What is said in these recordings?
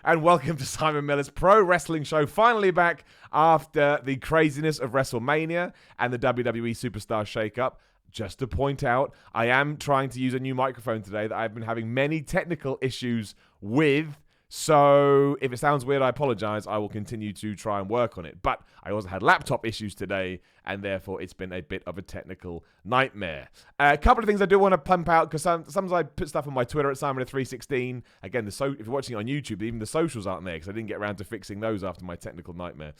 and welcome to Simon Miller's Pro Wrestling Show. Finally back after the craziness of WrestleMania and the WWE Superstar shakeup. Just to point out, I am trying to use a new microphone today that I've been having many technical issues with. So if it sounds weird, I apologize. I will continue to try and work on it. But I also had laptop issues today, and therefore it's been a bit of a technical nightmare. A couple of things I do want to pump out, because sometimes I put stuff on my Twitter at Simon316. Again, if you're watching it on YouTube, even the socials aren't there, because I didn't get around to fixing those after my technical nightmare.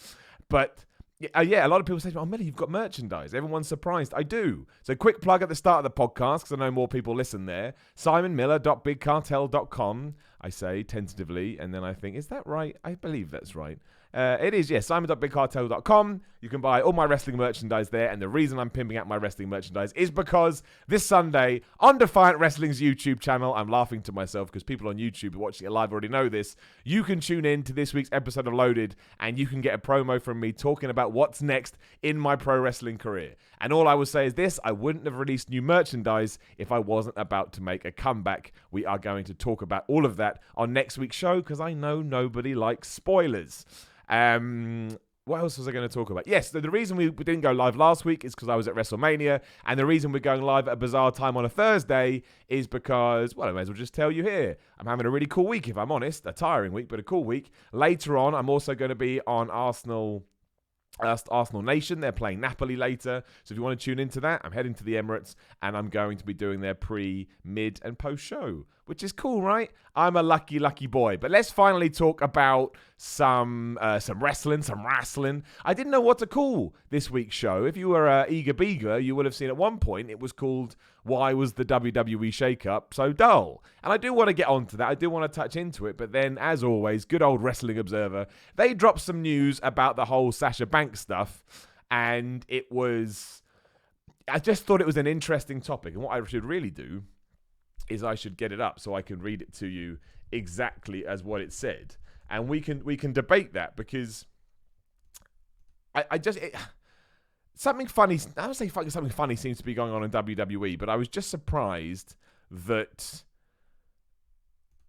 But a lot of people say, oh, Millie, you've got merchandise. Everyone's surprised. I do. So quick plug at the start of the podcast, because I know more people listen there. SimonMiller.BigCartel.com. I say tentatively, and then I think, is that right? I believe that's right. It is, yes, Simon.BigCartel.com. You can buy all my wrestling merchandise there, and the reason I'm pimping out my wrestling merchandise is because this Sunday, on Defiant Wrestling's YouTube channel, I'm laughing to myself because people on YouTube watching it live already know this, you can tune in to this week's episode of Loaded, and you can get a promo from me talking about what's next in my pro wrestling career. And all I will say is this, I wouldn't have released new merchandise if I wasn't about to make a comeback. We are going to talk about all of that on next week's show, because I know nobody likes spoilers. What else was I going to talk about? Yes, the reason we didn't go live last week is because I was at WrestleMania, and the reason we're going live at a bizarre time on a Thursday is because, well, I may as well just tell you here. I'm having a really cool week, if I'm honest. A tiring week, but a cool week. Later on, I'm also going to be on Arsenal Nation. They're playing Napoli later. So if you want to tune into that, I'm heading to the Emirates, and I'm going to be doing their pre, mid, and post show, which is cool, right? I'm a lucky boy. But let's finally talk about some wrestling. I didn't know what to call this week's show. If you were eager beager, you would have seen at one point it was called "Why Was the WWE Shakeup So Dull?" And I do want to get onto that. I do want to touch into it. But then, as always, good old Wrestling Observer, they dropped some news about the whole Sasha Banks stuff, and I just thought it was an interesting topic. And what I should really do is I should get it up so I can read it to you exactly as what it said, and we can debate that, because something funny. I would say something funny seems to be going on in WWE, but I was just surprised that,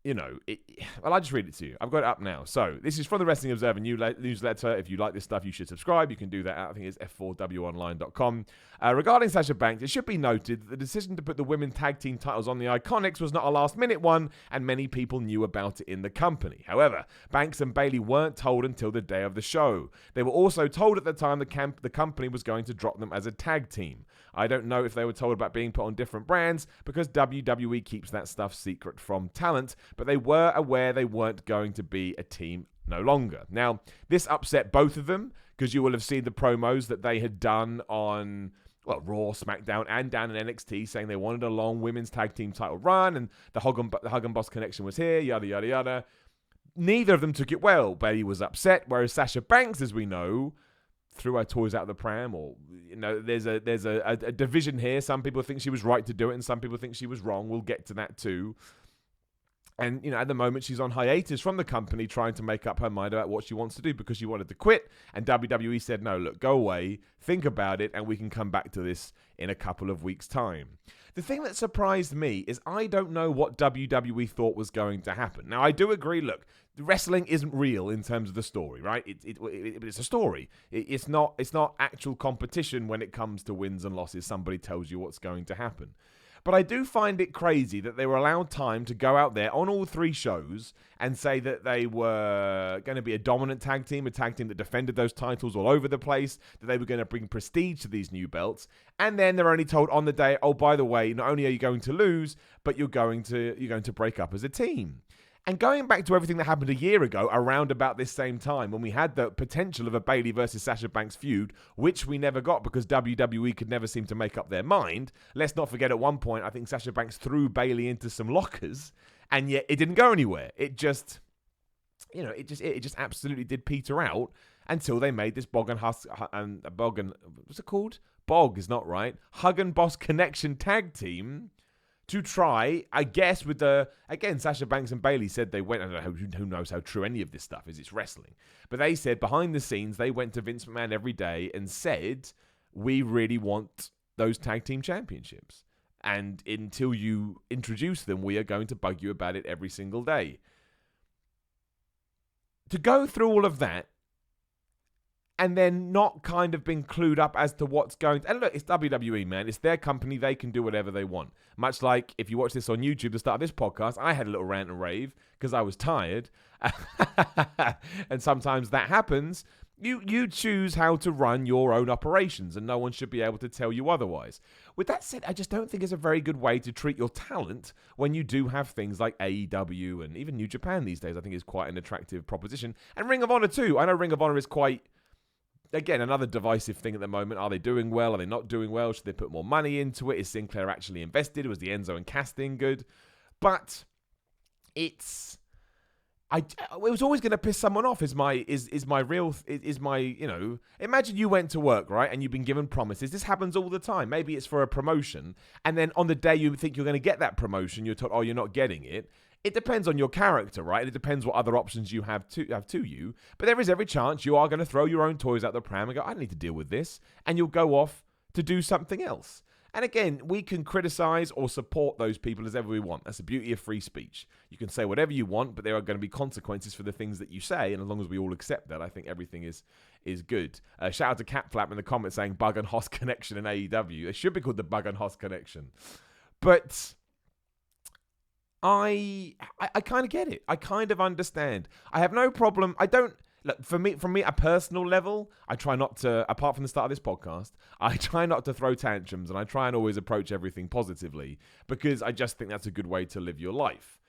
I'll just read it to you. I've got it up now. So this is from the Wrestling Observer newsletter. If you like this stuff, you should subscribe. You can do that at, I think it's f4wonline.com. Regarding Sasha Banks, it should be noted that the decision to put the women's tag team titles on the Iconics was not a last-minute one, and many people knew about it in the company. However, Banks and Bayley weren't told until the day of the show. They were also told at the time the company was going to drop them as a tag team. I don't know if they were told about being put on different brands, because WWE keeps that stuff secret from talent, but they were aware they weren't going to be a team no longer. Now, this upset both of them, because you will have seen the promos that they had done on Raw, Smackdown, and down in NXT, saying they wanted a long women's tag team title run, and the Hug and Boss connection was here, yada, yada, yada. Neither of them took it well. Bayley was upset, whereas Sasha Banks, as we know, threw her toys out of the pram, or there's a division here. Some people think she was right to do it, and some people think she was wrong. We'll get to that too. And at the moment she's on hiatus from the company, trying to make up her mind about what she wants to do, because she wanted to quit, and WWE said, no, look, go away, think about it, and we can come back to this in a couple of weeks' time. The thing that surprised me is I don't know what WWE thought was going to happen. Now, I do agree, look, wrestling isn't real in terms of the story, right? It's a story. It's not actual competition when it comes to wins and losses. Somebody tells you what's going to happen. But I do find it crazy that they were allowed time to go out there on all three shows and say that they were going to be a dominant tag team, a tag team that defended those titles all over the place, that they were going to bring prestige to these new belts. And then they're only told on the day, oh, by the way, not only are you going to lose, but you're going to break up as a team. And going back to everything that happened a year ago, around about this same time, when we had the potential of a Bayley versus Sasha Banks feud, which we never got because WWE could never seem to make up their mind. Let's not forget, at one point, I think Sasha Banks threw Bayley into some lockers, and yet it didn't go anywhere. It just absolutely did peter out until they made this Bog what's it called? Bog is not right. Hug and Boss Connection tag team, to try, I guess, with Sasha Banks and Bayley said they went, I don't know who knows how true any of this stuff is, it's wrestling, but they said behind the scenes, they went to Vince McMahon every day and said, we really want those tag team championships. And until you introduce them, we are going to bug you about it every single day. to go through all of that and then not kind of been clued up as to what's going to... And look, it's WWE, man. It's their company. They can do whatever they want. Much like if you watch this on YouTube, the start of this podcast, I had a little rant and rave because I was tired. And sometimes that happens. You choose how to run your own operations, and no one should be able to tell you otherwise. With that said, I just don't think it's a very good way to treat your talent when you do have things like AEW and even New Japan these days. I think is quite an attractive proposition. And Ring of Honor too. I know Ring of Honor is quite... Again, another divisive thing at the moment. Are they doing well? Are they not doing well? Should they put more money into it? Is Sinclair actually invested? Was the Enzo and Cass thing good? But it was always going to piss someone off. Imagine you went to work, right? And you've been given promises. This happens all the time. Maybe it's for a promotion. And then on the day you think you're going to get that promotion, you're told, oh, you're not getting it. It depends on your character, right? It depends what other options you have to you. But there is every chance you are going to throw your own toys out the pram and go, I don't need to deal with this. And you'll go off to do something else. And again, we can criticize or support those people as ever we want. That's the beauty of free speech. You can say whatever you want, but there are going to be consequences for the things that you say. And as long as we all accept that, I think everything is good. Shout out to Catflap in the comments saying Bug and Hoss connection in AEW. It should be called the Bug and Hoss connection. But... I kind of get it. I kind of understand. I have no problem. I don't... Look, from me, a personal level, I try not to, apart from the start of this podcast, I try not to throw tantrums, and I try and always approach everything positively because I just think that's a good way to live your life.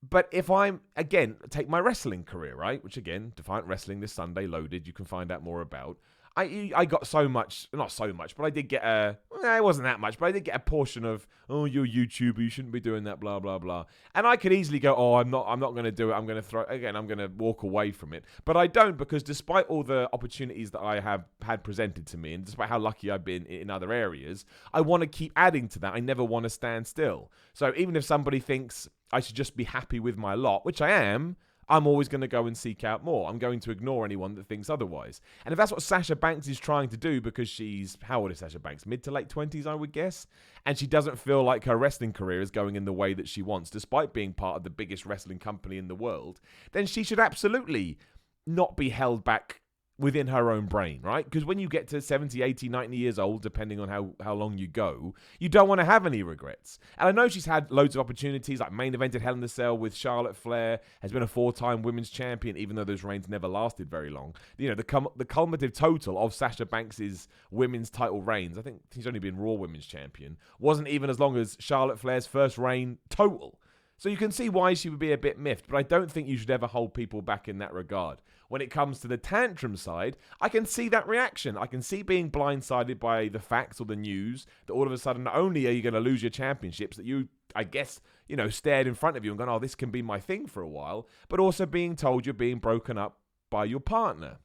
But if I'm, again, take my wrestling career, right? Which, again, Defiant Wrestling this Sunday, loaded. You can find out more about. I got so much, not so much, but I did get it wasn't that much, but I did get a portion of, oh, you're a YouTuber, you shouldn't be doing that, blah, blah, blah. And I could easily go, oh, I'm not going to do it. I'm going to walk away from it. But I don't, because despite all the opportunities that I have had presented to me, and despite how lucky I've been in other areas, I want to keep adding to that. I never want to stand still. So even if somebody thinks I should just be happy with my lot, which I am, I'm always going to go and seek out more. I'm going to ignore anyone that thinks otherwise. And if that's what Sasha Banks is trying to do, because she's, how old is Sasha Banks? Mid to late 20s, I would guess. And she doesn't feel like her wrestling career is going in the way that she wants, despite being part of the biggest wrestling company in the world, then she should absolutely not be held back within her own brain, right? Because when you get to 70, 80, 90 years old, depending on how long you go, you don't want to have any regrets. And I know she's had loads of opportunities, like main evented Hell in a Cell with Charlotte Flair, has been a 4-time women's champion, even though those reigns never lasted very long. You know, the cumulative total of Sasha Banks' women's title reigns, I think she's only been Raw Women's Champion, wasn't even as long as Charlotte Flair's first reign total. So you can see why she would be a bit miffed, but I don't think you should ever hold people back in that regard. When it comes to the tantrum side, I can see that reaction. I can see being blindsided by the facts or the news that all of a sudden, not only are you going to lose your championships that you, I guess, stared in front of you and gone, oh, this can be my thing for a while, but also being told you're being broken up by your partner.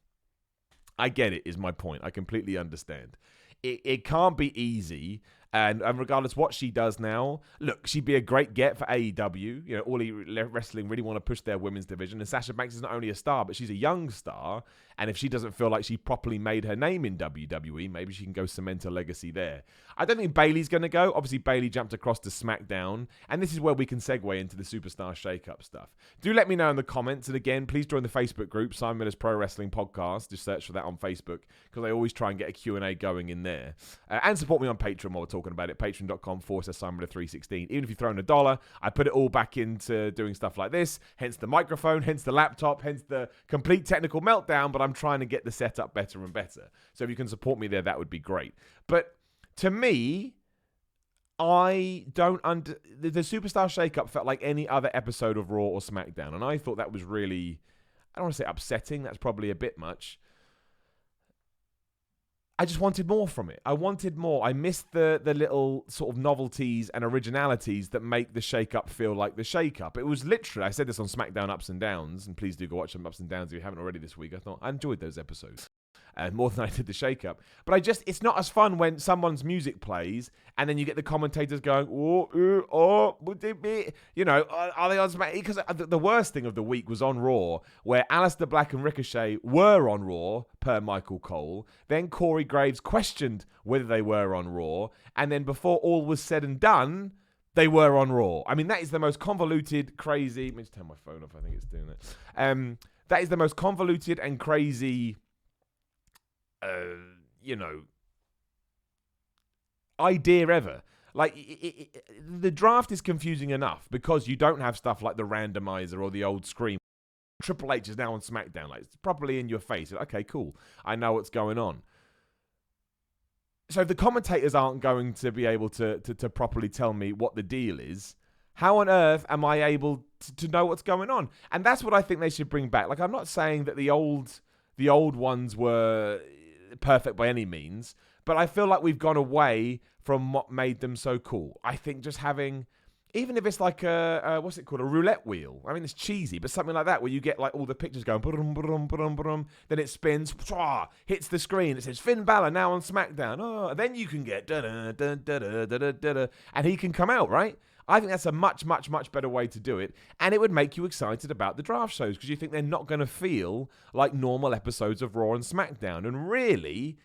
I get it, is my point. I completely understand. It can't be easy. And regardless what she does now, look, she'd be a great get for AEW. All Elite Wrestling really want to push their women's division. And Sasha Banks is not only a star, but she's a young star. And if she doesn't feel like she properly made her name in WWE, maybe she can go cement her legacy there. I don't think Bayley's going to go. Obviously, Bayley jumped across to Smackdown. And this is where we can segue into the Superstar Shake-Up stuff. Do let me know in the comments. And again, please join the Facebook group, Simon Miller's Pro Wrestling Podcast. Just search for that on Facebook, because I always try and get a Q&A going in there. And support me on Patreon while we're talking about it. Patreon.com/SimonMiller316. Even if you throw in $1, I put it all back into doing stuff like this. Hence the microphone, hence the laptop, hence the complete technical meltdown. But I'm trying to get the setup better and better. So if you can support me there, that would be great. But to me, I don't the Superstar Shake-Up felt like any other episode of Raw or SmackDown. And I thought that was really, I don't want to say upsetting. That's probably a bit much. I just wanted more from it. I wanted more. I missed the little sort of novelties and originalities that make the shake-up feel like the shake-up. It was literally, I said this on SmackDown Ups and Downs, and please do go watch some Ups and Downs if you haven't already this week. I enjoyed those episodes. More than I did the shake-up. But it's not as fun when someone's music plays and then you get the commentators going, would it be, are they on SmackDown? Because the worst thing of the week was on Raw, where Aleister Black and Ricochet were on Raw, per Michael Cole. Then Corey Graves questioned whether they were on Raw. And then before all was said and done, they were on Raw. I mean, that is the most convoluted, crazy... Let me just turn my phone off. I think it's doing that. That is the most convoluted and crazy, idea ever. Like, the draft is confusing enough because you don't have stuff like the randomizer or the old screen. Triple H is now on SmackDown. Like, it's properly in your face. Okay, cool. I know what's going on. So if the commentators aren't going to be able to properly tell me what the deal is, how on earth am I able to know what's going on? And that's what I think they should bring back. Like, I'm not saying that the old ones were perfect by any means, but I feel like we've gone away from what made them so cool. I think just having, even if it's like what's it called, a roulette wheel. I mean, it's cheesy, but something like that where you get like all the pictures going, then it spins, hits the screen. It says Finn Balor now on SmackDown. Oh, then you can get and he can come out, right? I think that's a much, much, much better way to do it. And it would make you excited about the draft shows because you think they're not going to feel like normal episodes of Raw and SmackDown. And really,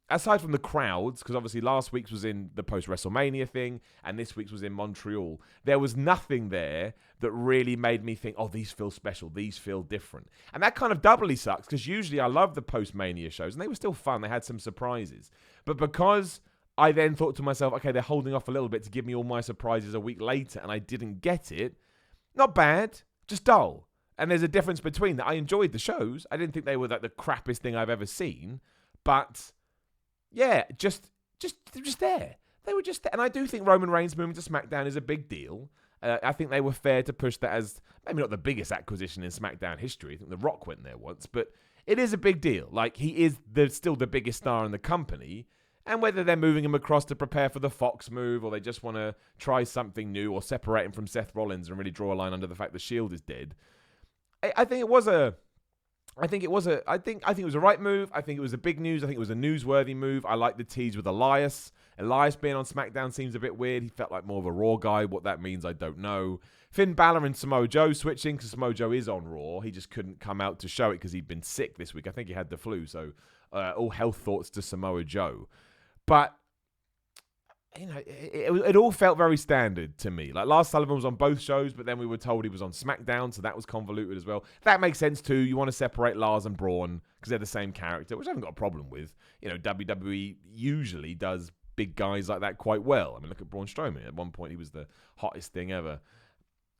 aside from the crowds, because obviously last week's was in the post-WrestleMania thing, and this week's was in Montreal, there was nothing there that really made me think, oh, these feel special, these feel different. And that kind of doubly sucks, because usually I love the post-Mania shows, and they were still fun, they had some surprises. But because I then thought to myself, okay, they're holding off a little bit to give me all my surprises a week later, and I didn't get it, not bad, just dull. And there's a difference between that. I enjoyed the shows. I didn't think they were like the crappiest thing I've ever seen, but yeah, they're just there. They were just there. And I do think Roman Reigns moving to SmackDown is a big deal. I think they were fair to push that as maybe not the biggest acquisition in SmackDown history. I think The Rock went there once, but it is a big deal. Like, he is still the biggest star in the company. And whether they're moving him across to prepare for the Fox move, or they just want to try something new, or separate him from Seth Rollins and really draw a line under the fact the Shield is dead, I think it was a right move. I think it was a big news. I think it was a newsworthy move. I like the tease with Elias. Elias being on SmackDown seems a bit weird. He felt like more of a Raw guy. What that means, I don't know. Finn Balor and Samoa Joe switching, because Samoa Joe is on Raw. He just couldn't come out to show it because he'd been sick this week. I think he had the flu. So all health thoughts to Samoa Joe. But it all felt very standard to me. Like, Lars Sullivan was on both shows, but then we were told he was on SmackDown, so that was convoluted as well. That makes sense too. You want to separate Lars and Braun because they're the same character, which I haven't got a problem with. WWE usually does big guys like that quite well. I mean, look at Braun Strowman. At one point, he was the hottest thing ever.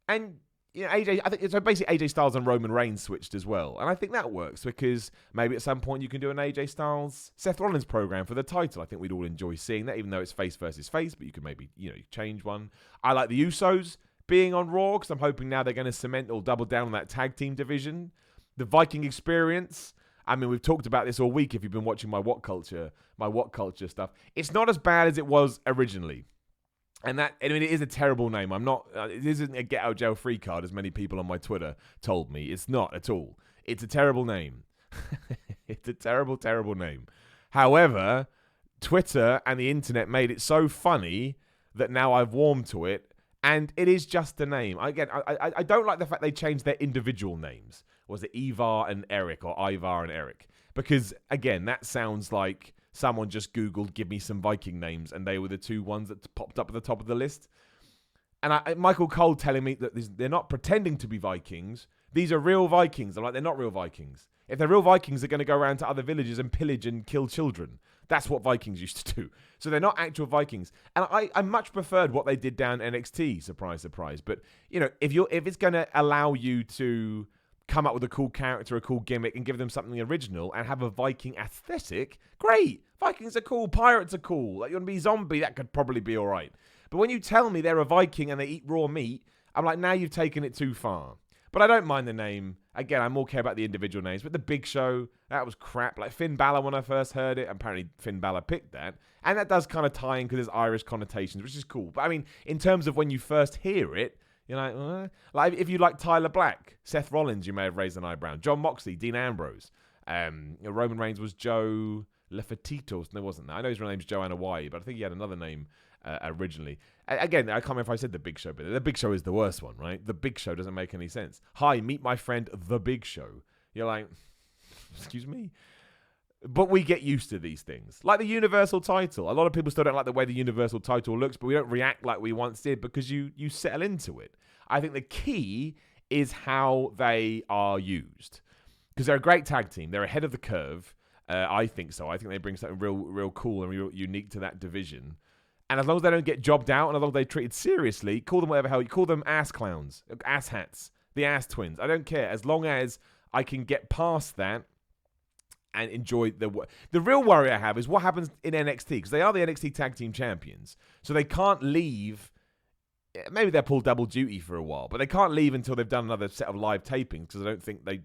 And AJ, I think so. Basically, AJ Styles and Roman Reigns switched as well, and I think that works because maybe at some point you can do an AJ Styles Seth Rollins program for the title. I think we'd all enjoy seeing that, even though it's face versus face. But you could maybe change one. I like the Usos being on Raw because I'm hoping now they're going to cement or double down on that tag team division. The Viking experience. I mean, we've talked about this all week. If you've been watching my What Culture stuff, it's not as bad as it was originally. And it is a terrible name. It isn't a get out jail free card, as many people on my Twitter told me. It's not at all. It's a terrible name. It's a terrible, terrible name. However, Twitter and the internet made it so funny that now I've warmed to it, and it is just a name. Again, I don't like the fact they changed their individual names. Was it Ivar and Eric, or Ivar and Eric? Because, again, that sounds like someone just Googled, give me some Viking names, and they were the two ones that popped up at the top of the list. And Michael Cole telling me that they're not pretending to be Vikings. These are real Vikings. I'm like, they're not real Vikings. If they're real Vikings, they're going to go around to other villages and pillage and kill children. That's what Vikings used to do. So they're not actual Vikings. And I much preferred what they did down NXT, surprise, surprise. But, if it's going to allow you to come up with a cool character, a cool gimmick, and give them something original and have a Viking aesthetic, great. Vikings are cool. Pirates are cool. Like, you want to be zombie, that could probably be all right. But when you tell me they're a Viking and they eat raw meat, I'm like, now you've taken it too far. But I don't mind the name. Again, I more care about the individual names. But the Big Show, that was crap. Like Finn Balor, when I first heard it, apparently Finn Balor picked that. And that does kind of tie in because there's Irish connotations, which is cool. But I mean, in terms of when you first hear it, you're like, like if you like Tyler Black, Seth Rollins, you may have raised an eyebrow. John Moxley, Dean Ambrose. Roman Reigns was Joe Lefatitos. No, wasn't that? I know his real name's Joanna Hawaii, but I think he had another name originally. Again, I can't remember if I said the Big Show, but the Big Show is the worst one, right? The Big Show doesn't make any sense. Hi, meet my friend, the Big Show. You're like, excuse me? But we get used to these things. Like the Universal title. A lot of people still don't like the way the Universal title looks, but we don't react like we once did because you settle into it. I think the key is how they are used. Because they're a great tag team. They're ahead of the curve. I think so. I think they bring something real cool and real unique to that division. And as long as they don't get jobbed out and as long as they're treated seriously, call them whatever hell. You call them ass clowns, ass hats, the ass twins. I don't care. As long as I can get past that and enjoy the real worry I have is what happens in NXT. Because they are the NXT Tag Team Champions. So they can't leave. Maybe they'll pull double duty for a while. But they can't leave until they've done another set of live tapings. Because I don't think they,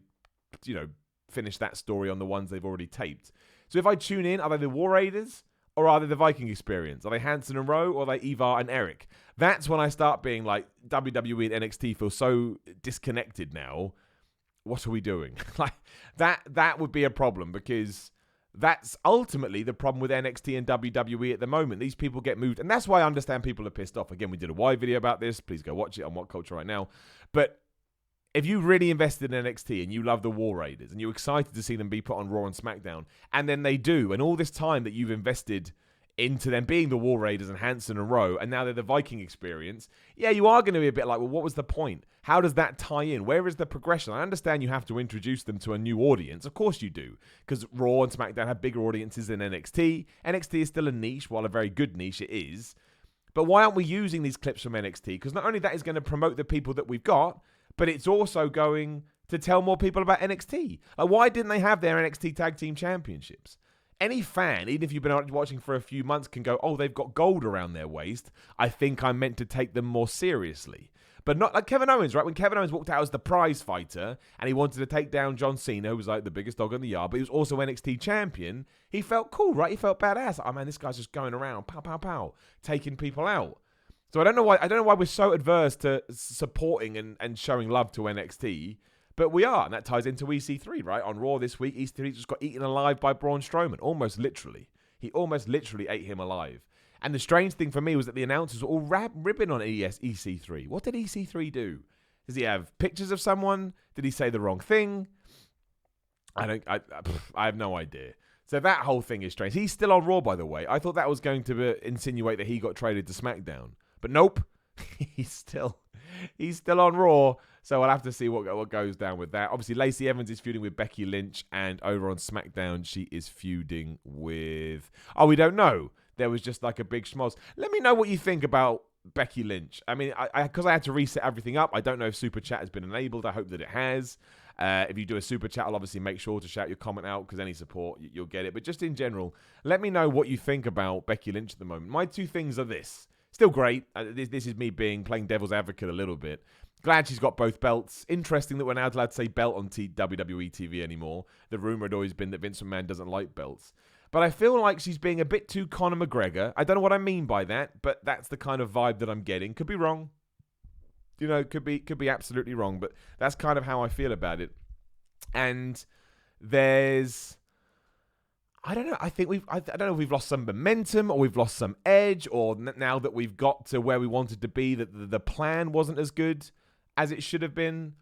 finish that story on the ones they've already taped. So if I tune in, are they the War Raiders? Or are they the Viking Experience? Are they Hanson and Rowe? Or are they Ivar and Eric? That's when I start being like, WWE and NXT feel so disconnected now. What are we doing? Like that would be a problem because that's ultimately the problem with NXT and WWE at the moment. These people get moved. And that's why I understand people are pissed off. Again, we did a wide video about this. Please go watch it on What Culture right now. But if you really invested in NXT and you love the War Raiders and you're excited to see them be put on Raw and SmackDown, and then they do, and all this time that you've invested into them being the War Raiders and Hanson and Rowe, and now they're the Viking Experience, yeah, you are going to be a bit like, well, what was the point? How does that tie in? Where is the progression? I understand you have to introduce them to a new audience. Of course you do, because Raw and SmackDown have bigger audiences than NXT. NXT is still a niche, while a very good niche it is. But why aren't we using these clips from NXT? Because not only that is going to promote the people that we've got, but it's also going to tell more people about NXT. Like, why didn't they have their NXT Tag Team Championships? Any fan, even if you've been watching for a few months, can go, oh, they've got gold around their waist. I think I'm meant to take them more seriously. But not like Kevin Owens, right? When Kevin Owens walked out as the prize fighter and he wanted to take down John Cena, who was like the biggest dog in the yard, but he was also NXT champion, he felt cool, right? He felt badass. Oh, man, this guy's just going around, pow, pow, pow, taking people out. So I don't know why we're so adverse to supporting and showing love to NXT, but we are, and that ties into EC3, right? On Raw this week, EC3 just got eaten alive by Braun Strowman, almost literally. He almost literally ate him alive. And the strange thing for me was that the announcers were all ribbing on EC3. What did EC3 do? Does he have pictures of someone? Did he say the wrong thing? I have no idea. So that whole thing is strange. He's still on Raw, by the way. I thought that was going to insinuate that he got traded to SmackDown. But nope, he's still on Raw, so I'll have to see what goes down with that. Obviously, Lacey Evans is feuding with Becky Lynch, and over on SmackDown, she is feuding with... Oh, we don't know. There was just like a big schmoz. Let me know what you think about Becky Lynch. I mean, because I had to reset everything up, I don't know if Super Chat has been enabled. I hope that it has. If you do a Super Chat, I'll obviously make sure to shout your comment out because any support, you'll get it. But just in general, let me know what you think about Becky Lynch at the moment. My two things are this. Still great. This is me playing devil's advocate a little bit. Glad she's got both belts. Interesting that we're now allowed to say belt on WWE TV anymore. The rumor had always been that Vince McMahon doesn't like belts. But I feel like she's being a bit too Conor McGregor. I don't know what I mean by that, but that's the kind of vibe that I'm getting. Could be wrong. Could be absolutely wrong, but that's kind of how I feel about it. And there's... I don't know. I think I don't know if we've lost some momentum or we've lost some edge, or now that we've got to where we wanted to be, that the plan wasn't as good as it should have been.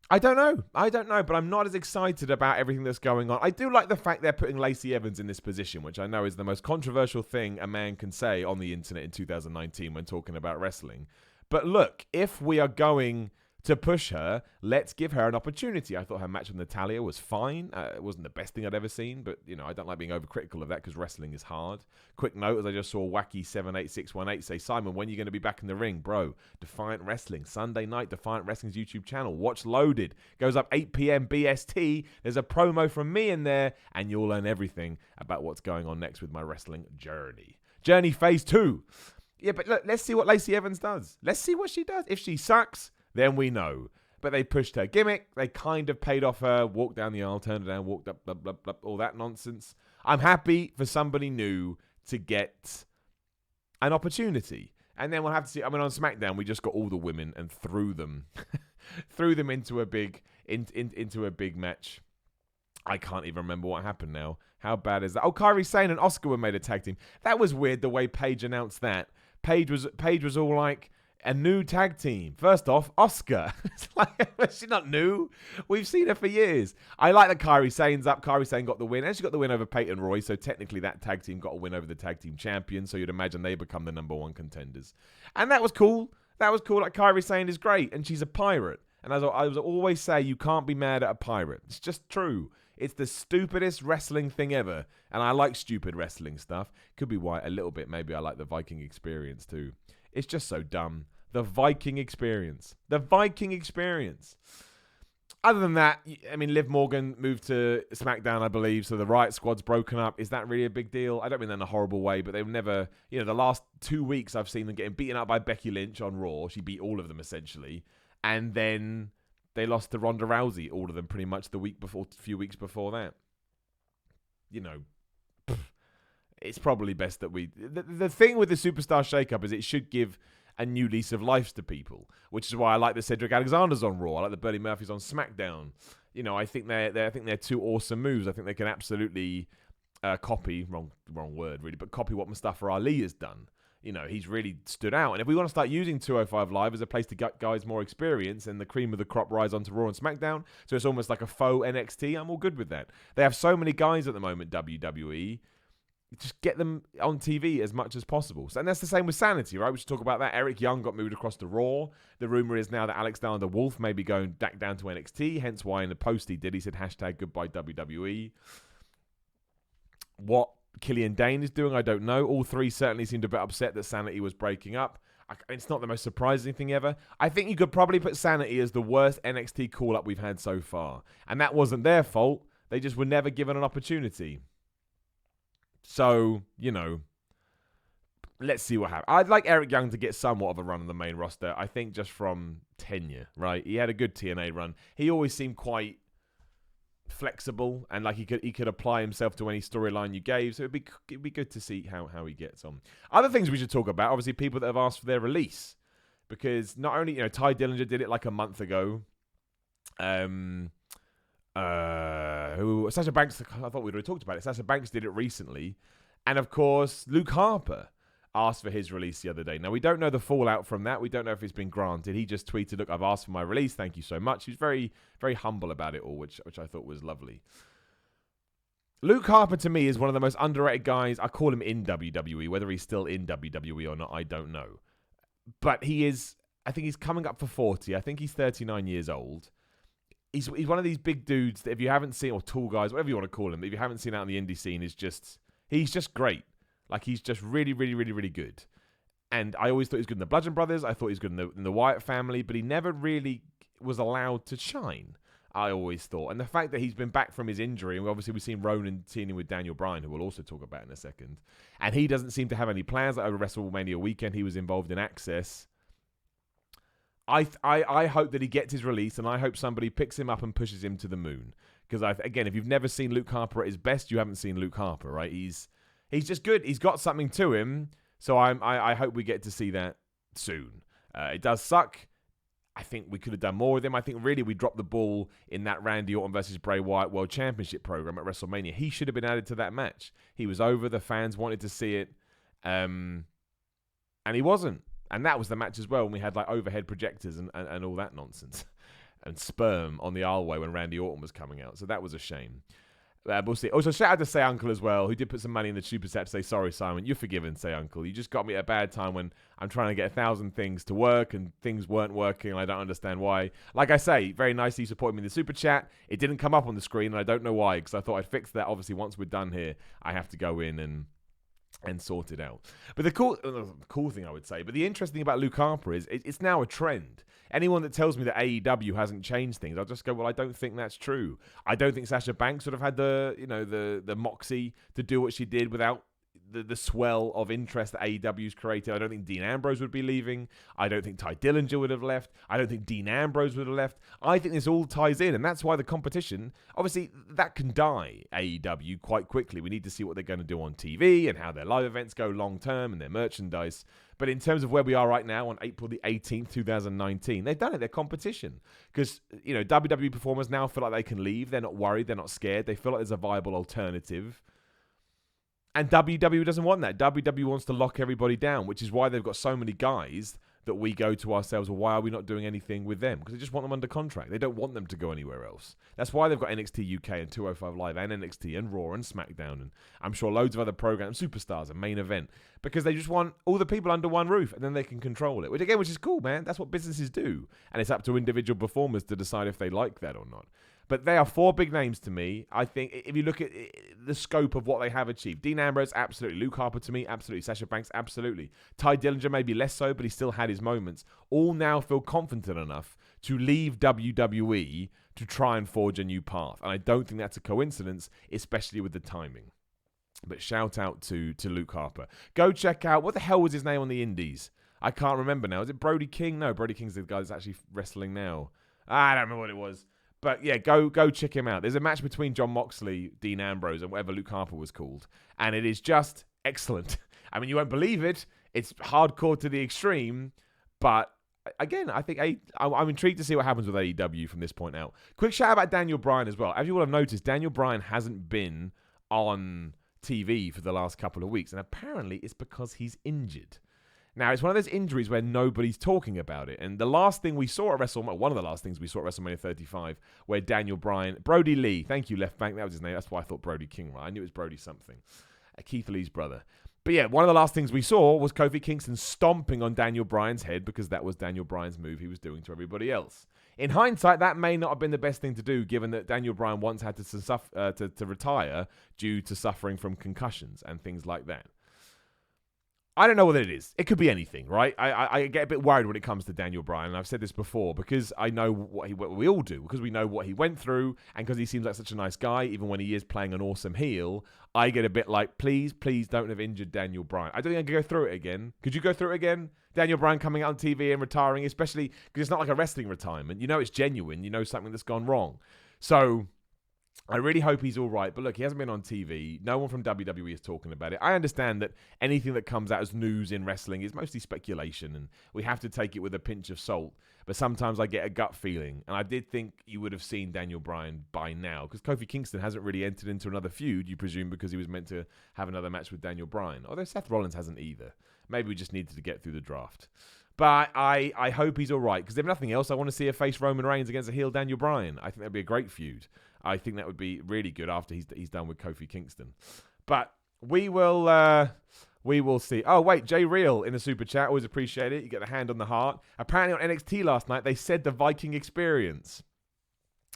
I don't know, but I'm not as excited about everything that's going on. I do like the fact they're putting Lacey Evans in this position, which I know is the most controversial thing a man can say on the internet in 2019 when talking about wrestling. But look, if we are going to push her, let's give her an opportunity. I thought her match with Natalya was fine. It wasn't the best thing I'd ever seen, but, I don't like being overcritical of that because wrestling is hard. Quick note, as I just saw Wacky78618 say, Simon, when are you going to be back in the ring? Bro, Defiant Wrestling, Sunday night, Defiant Wrestling's YouTube channel. Watch Loaded. Goes up 8 p.m. BST. There's a promo from me in there, and you'll learn everything about what's going on next with my wrestling journey. Journey Phase 2. Yeah, but look, let's see what Lacey Evans does. Let's see what she does. If she sucks, then we know. But they pushed her gimmick. They kind of paid off her. Walked down the aisle, turned around, walked up, blah, blah, blah, all that nonsense. I'm happy for somebody new to get an opportunity. And then we'll have to see. I mean, on SmackDown, we just got all the women and threw them into a big match. I can't even remember what happened now. How bad is that? Oh, Kairi Sane and Asuka were made a tag team. That was weird the way Paige announced that. Paige was all like, a new tag team. First off, Asuka. It's like, she's not new. We've seen her for years. I like that Kairi Sane's up. Kairi Sane got the win. And she got the win over Peyton Royce. So technically that tag team got a win over the tag team champion. So you'd imagine they become the number one contenders. And that was cool. Like Kairi Sane is great. And she's a pirate. And as I was always say, you can't be mad at a pirate. It's just true. It's the stupidest wrestling thing ever. And I like stupid wrestling stuff. Could be why a little bit maybe I like the Viking experience too. It's just so dumb. The Viking experience. The Viking experience. Other than that, I mean, Liv Morgan moved to SmackDown, I believe, so the Riot Squad's broken up. Is that really a big deal? I don't mean that in a horrible way, but they've never, the last 2 weeks I've seen them getting beaten up by Becky Lynch on Raw. She beat all of them, essentially. And then they lost to Ronda Rousey, all of them, pretty much a few weeks before that. It's probably best that we... The thing with the Superstar Shake-Up is it should give a new lease of life to people, which is why I like the Cedric Alexander's on Raw. I like the Buddy Murphy's on SmackDown. I think they're two awesome moves. I think they can absolutely copy, wrong word really, but copy what Mustafa Ali has done. He's really stood out. And if we want to start using 205 Live as a place to get guys more experience and the cream of the crop rise onto Raw and SmackDown, so it's almost like a faux NXT, I'm all good with that. They have so many guys at the moment, WWE. Just get them on TV as much as possible. And that's the same with Sanity, right? We should talk about that. Eric Young got moved across to Raw. The rumor is now that Alexander Wolf may be going back down to NXT, hence why in the post he said hashtag goodbye WWE. What Killian Dane is doing, I don't know. All three certainly seemed a bit upset that Sanity was breaking up. It's not the most surprising thing ever. I think you could probably put Sanity as the worst NXT call-up we've had so far. And that wasn't their fault. They just were never given an opportunity. So, let's see what happens. I'd like Eric Young to get somewhat of a run on the main roster. I think just from tenure, right? He had a good TNA run. He always seemed quite flexible and like he could apply himself to any storyline you gave. So it'd be good to see how he gets on. Other things we should talk about, obviously, people that have asked for their release, because not only Ty Dillinger did it like a month ago. Sasha Banks, I thought we'd already talked about it. Sasha Banks did it recently. And of course, Luke Harper asked for his release the other day. Now, we don't know the fallout from that. We don't know if it's been granted. He just tweeted, look, I've asked for my release. Thank you so much. He was very, very humble about it all, which I thought was lovely. Luke Harper, to me, is one of the most underrated guys. I call him in WWE. Whether he's still in WWE or not, I don't know. But I think he's coming up for 40. I think he's 39 years old. He's one of these big dudes that if you haven't seen, or tall guys, whatever you want to call him, if you haven't seen out in the indie scene, he's just great. Like, he's just really, really, really, really good. And I always thought he was good in the Bludgeon Brothers. I thought he was good in the Wyatt family, but he never really was allowed to shine, I always thought. And the fact that he's been back from his injury, and obviously we've seen Ronan teaming with Daniel Bryan, who we'll also talk about in a second, and he doesn't seem to have any plans. Like over WrestleMania weekend, he was involved in Access. I hope that he gets his release, and I hope somebody picks him up and pushes him to the moon. Because, again, if you've never seen Luke Harper at his best, you haven't seen Luke Harper, right? He's just good. He's got something to him, so I hope we get to see that soon. It does suck. I think we could have done more with him. I think really we dropped the ball in that Randy Orton versus Bray Wyatt World Championship program at WrestleMania. He should have been added to that match. He was over. The fans wanted to see it, and he wasn't. And that was the match as well, when we had like overhead projectors and all that nonsense. And sperm on the aisleway when Randy Orton was coming out. So that was a shame. We'll see. Also, shout out to Say Uncle as well, who did put some money in the Super Chat to say, sorry, Simon, you're forgiven, Say Uncle. You just got me at a bad time when I'm trying to get 1,000 things to work and things weren't working and I don't understand why. Like I say, very nicely supporting me in the Super Chat. It didn't come up on the screen and I don't know why, because I thought I'd fix that. Obviously, once we're done here, I have to go in and sort it out. But the cool thing I would say, but the interesting thing about Luke Harper is it's now a trend. Anyone that tells me that AEW hasn't changed things, I'll just go, well, I don't think that's true. I don't think Sasha Banks would have had the moxie to do what she did without the swell of interest that AEW's created. I don't think Dean Ambrose would be leaving. I don't think Ty Dillinger would have left. I don't think Dean Ambrose would have left. I think this all ties in, and that's why the competition, obviously, that can die, AEW, quite quickly. We need to see what they're going to do on TV and how their live events go long-term and their merchandise. But in terms of where we are right now on April the 18th, 2019, they've done it. They're competition. Because, WWE performers now feel like they can leave. They're not worried. They're not scared. They feel like there's a viable alternative. And WWE doesn't want that. WWE wants to lock everybody down, which is why they've got so many guys that we go to ourselves, well, why are we not doing anything with them? Because they just want them under contract. They don't want them to go anywhere else. That's why they've got NXT UK and 205 Live and NXT and Raw and Smackdown and I'm sure loads of other programs, Superstars and Main Event, because they just want all the people under one roof and then they can control it, which is cool, man. That's what businesses do. And it's up to individual performers to decide if they like that or not. But they are 4 big names to me. I think if you look at the scope of what they have achieved. Dean Ambrose, absolutely. Luke Harper to me, absolutely. Sasha Banks, absolutely. Ty Dillinger, maybe less so, but he still had his moments. All now feel confident enough to leave WWE to try and forge a new path. And I don't think that's a coincidence, especially with the timing. But shout out to Luke Harper. Go check out, what the hell was his name on the indies? I can't remember now. Is it Brody King? No, Brody King's the guy that's actually wrestling now. I don't remember what it was. But yeah, go check him out. There's a match between Jon Moxley, Dean Ambrose, and whatever Luke Harper was called. And it is just excellent. I mean, you won't believe it. It's hardcore to the extreme. But again, I think I'm intrigued to see what happens with AEW from this point out. Quick shout out about Daniel Bryan as well. As you will have noticed, Daniel Bryan hasn't been on TV for the last couple of weeks. And apparently it's because he's injured. Now, it's one of those injuries where nobody's talking about it. And the last thing we saw at WrestleMania, one of the last things we saw at WrestleMania 35, where Daniel Bryan, Brody Lee, thank you, left bank, that was his name. That's why I thought Brody King, right? I knew it was Brody something. Keith Lee's brother. But yeah, one of the last things we saw was Kofi Kingston stomping on Daniel Bryan's head because that was Daniel Bryan's move he was doing to everybody else. In hindsight, that may not have been the best thing to do, given that Daniel Bryan once had to retire due to suffering from concussions and things like that. I don't know what it is. It could be anything, right? I get a bit worried when it comes to Daniel Bryan, and I've said this before, because I know what we all do, because we know what he went through, and because he seems like such a nice guy, even when he is playing an awesome heel, I get a bit like, please don't have injured Daniel Bryan. I don't think I can go through it again. Could you go through it again? Daniel Bryan coming out on TV and retiring, especially because it's not like a wrestling retirement. You know it's genuine. You know something that's gone wrong. So I really hope he's all right. But look, he hasn't been on TV. No one from WWE is talking about it. I understand that anything that comes out as news in wrestling is mostly speculation, and we have to take it with a pinch of salt. But sometimes I get a gut feeling, and I did think you would have seen Daniel Bryan by now, because Kofi Kingston hasn't really entered into another feud, you presume, because he was meant to have another match with Daniel Bryan. Although Seth Rollins hasn't either. Maybe we just needed to get through the draft. But I hope he's all right, because if nothing else, I want to see a face Roman Reigns against a heel Daniel Bryan. I think that'd be a great feud. I think that would be really good after he's done with Kofi Kingston. But we will see. Oh, wait, Jay Real in the super chat. Always appreciate it. You get a hand on the heart. Apparently on NXT last night, they said the Viking Experience.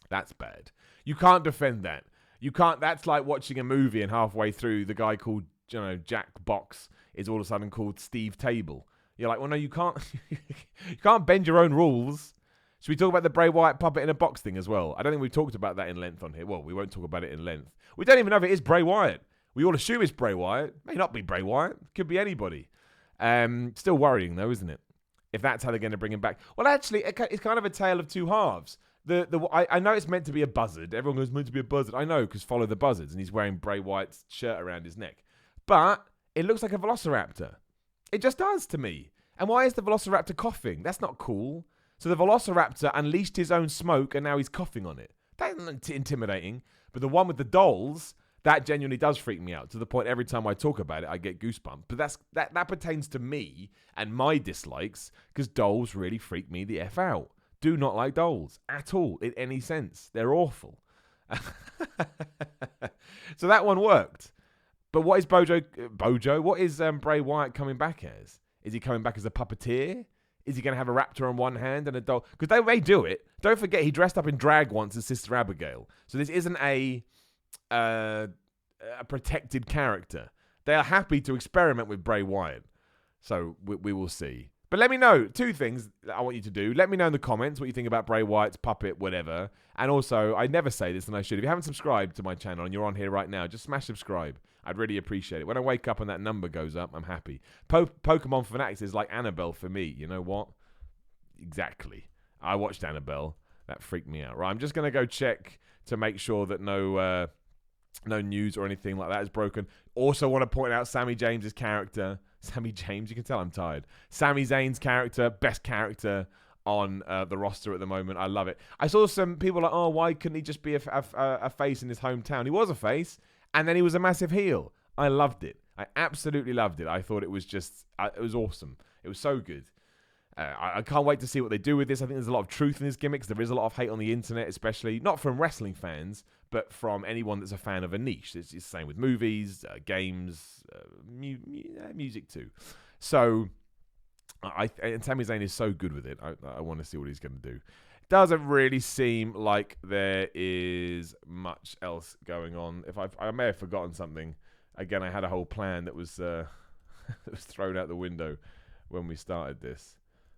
That's bad. You can't defend that. You can't. That's like watching a movie and halfway through, the guy called Jack Box is all of a sudden called Steve Table. You're like, well, no, you can't. You can't bend your own rules. Should we talk about the Bray Wyatt puppet in a box thing as well? I don't think we've talked about that in length on here. Well, we won't talk about it in length. We don't even know if it is Bray Wyatt. We all assume it's Bray Wyatt. It may not be Bray Wyatt. It could be anybody. Still worrying, though, isn't it? If that's how they're going to bring him back. Well, actually, it's kind of a tale of two halves. I know it's meant to be a buzzard. Everyone goes, meant to be a buzzard. I know, because follow the buzzards. And he's wearing Bray Wyatt's shirt around his neck. But it looks like a velociraptor. It just does to me. And why is the velociraptor coughing? That's not cool. So the velociraptor unleashed his own smoke and now he's coughing on it. That isn't intimidating. But the one with the dolls, that genuinely does freak me out, to the point every time I talk about it, I get goosebumps. But that pertains to me and my dislikes, because dolls really freak me the F out. Do not like dolls at all, in any sense. They're awful. So that one worked. But what is Bojo? What is Bray Wyatt coming back as? Is he coming back as a puppeteer? Is he going to have a raptor on one hand and a doll? Because they may do it. Don't forget, he dressed up in drag once as Sister Abigail. So this isn't a protected character. They are happy to experiment with Bray Wyatt. So we will see. But let me know. 2 things that I want you to do. Let me know in the comments what you think about Bray Wyatt's puppet, whatever. And also, I never say this, and I should. If you haven't subscribed to my channel and you're on here right now, just smash subscribe. I'd really appreciate it. When I wake up and that number goes up, I'm happy. Pokemon Fanatics is like Annabelle for me. You know what? Exactly. I watched Annabelle. That freaked me out. Right, I'm just going to go check to make sure that no news or anything like that is broken. Also want to point out Sammy James's character. Sammy James, you can tell I'm tired. Sami Zayn's character, best character on the roster at the moment. I love it. I saw some people like, oh, why couldn't he just be a face in his hometown? He was a face, and then he was a massive heel. I loved it. I absolutely loved it. I thought it was just, it was awesome. It was so good. I can't wait to see what they do with this. I think there's a lot of truth in this gimmick, because there is a lot of hate on the internet, especially not from wrestling fans, but from anyone that's a fan of a niche. It's the same with movies, games, music too. So, and Sami Zayn is so good with it. I want to see what he's going to do. Doesn't really seem like there is much else going on. I may have forgotten something. Again, I had a whole plan that was that was thrown out the window when we started this.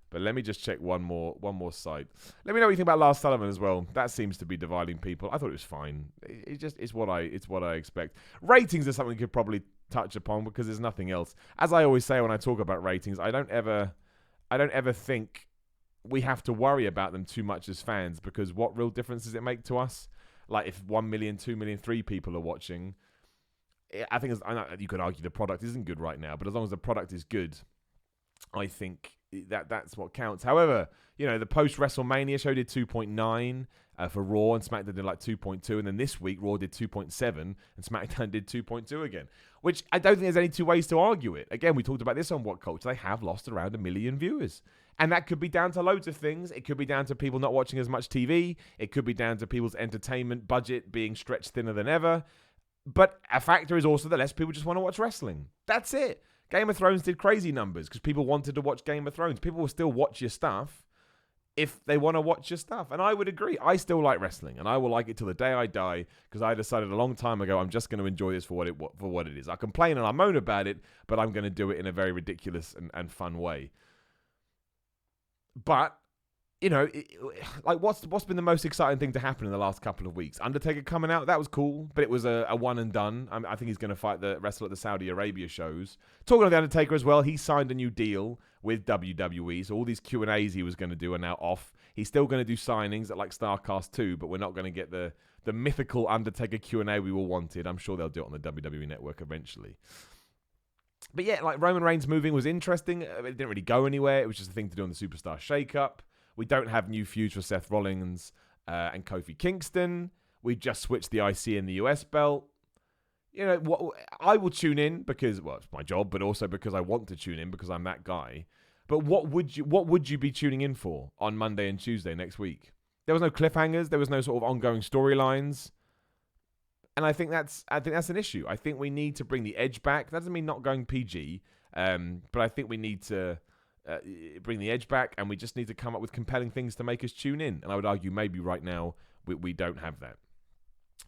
But let me just check one more site. Let me know what you think about Lars Sullivan as well. That seems to be dividing people. I thought it was fine. It's what I expect. Ratings are something we could probably touch upon, because there's nothing else. As I always say when I talk about ratings, I don't ever think we have to worry about them too much as fans, because what real difference does it make to us? Like, if 1 million, 2 million, 3 people are watching, I think you could argue the product isn't good right now, but as long as the product is good, I think that's what counts. However, the post-WrestleMania show did 2.9 for Raw, and SmackDown did like 2.2, and then this week Raw did 2.7, and SmackDown did 2.2 again, which I don't think there's any two ways to argue it. Again, we talked about this on What Culture. They have lost around 1 million viewers, and that could be down to loads of things. It could be down to people not watching as much TV. It could be down to people's entertainment budget being stretched thinner than ever. But a factor is also that less people just want to watch wrestling. That's it. Game of Thrones did crazy numbers because people wanted to watch Game of Thrones. People will still watch your stuff if they want to watch your stuff. And I would agree. I still like wrestling, and I will like it till the day I die, because I decided a long time ago I'm just going to enjoy this for what it is. I complain and I moan about it, but I'm going to do it in a very ridiculous and fun way. But, what's been the most exciting thing to happen in the last couple of weeks? Undertaker coming out, that was cool, but it was a one and done. I think he's going to wrestle at the Saudi Arabia shows. Talking of the Undertaker as well, he signed a new deal with WWE, so all these Q&As he was going to do are now off. He's still going to do signings at like StarCast 2, but we're not going to get the mythical Undertaker Q&A we all wanted. I'm sure they'll do it on the WWE Network eventually. But yeah, like Roman Reigns moving was interesting. It didn't really go anywhere. It was just a thing to do on the Superstar Shake-Up. We don't have new feuds for Seth Rollins and Kofi Kingston. We just switched the IC and the US belt. I will tune in because, well, it's my job, but also because I want to tune in because I'm that guy. But what would you be tuning in for on Monday and Tuesday next week? There was no cliffhangers. There was no sort of ongoing storylines. And I think that's an issue. I think we need to bring the edge back. That doesn't mean not going PG, but I think we need to bring the edge back, and we just need to come up with compelling things to make us tune in. And I would argue maybe right now we don't have that.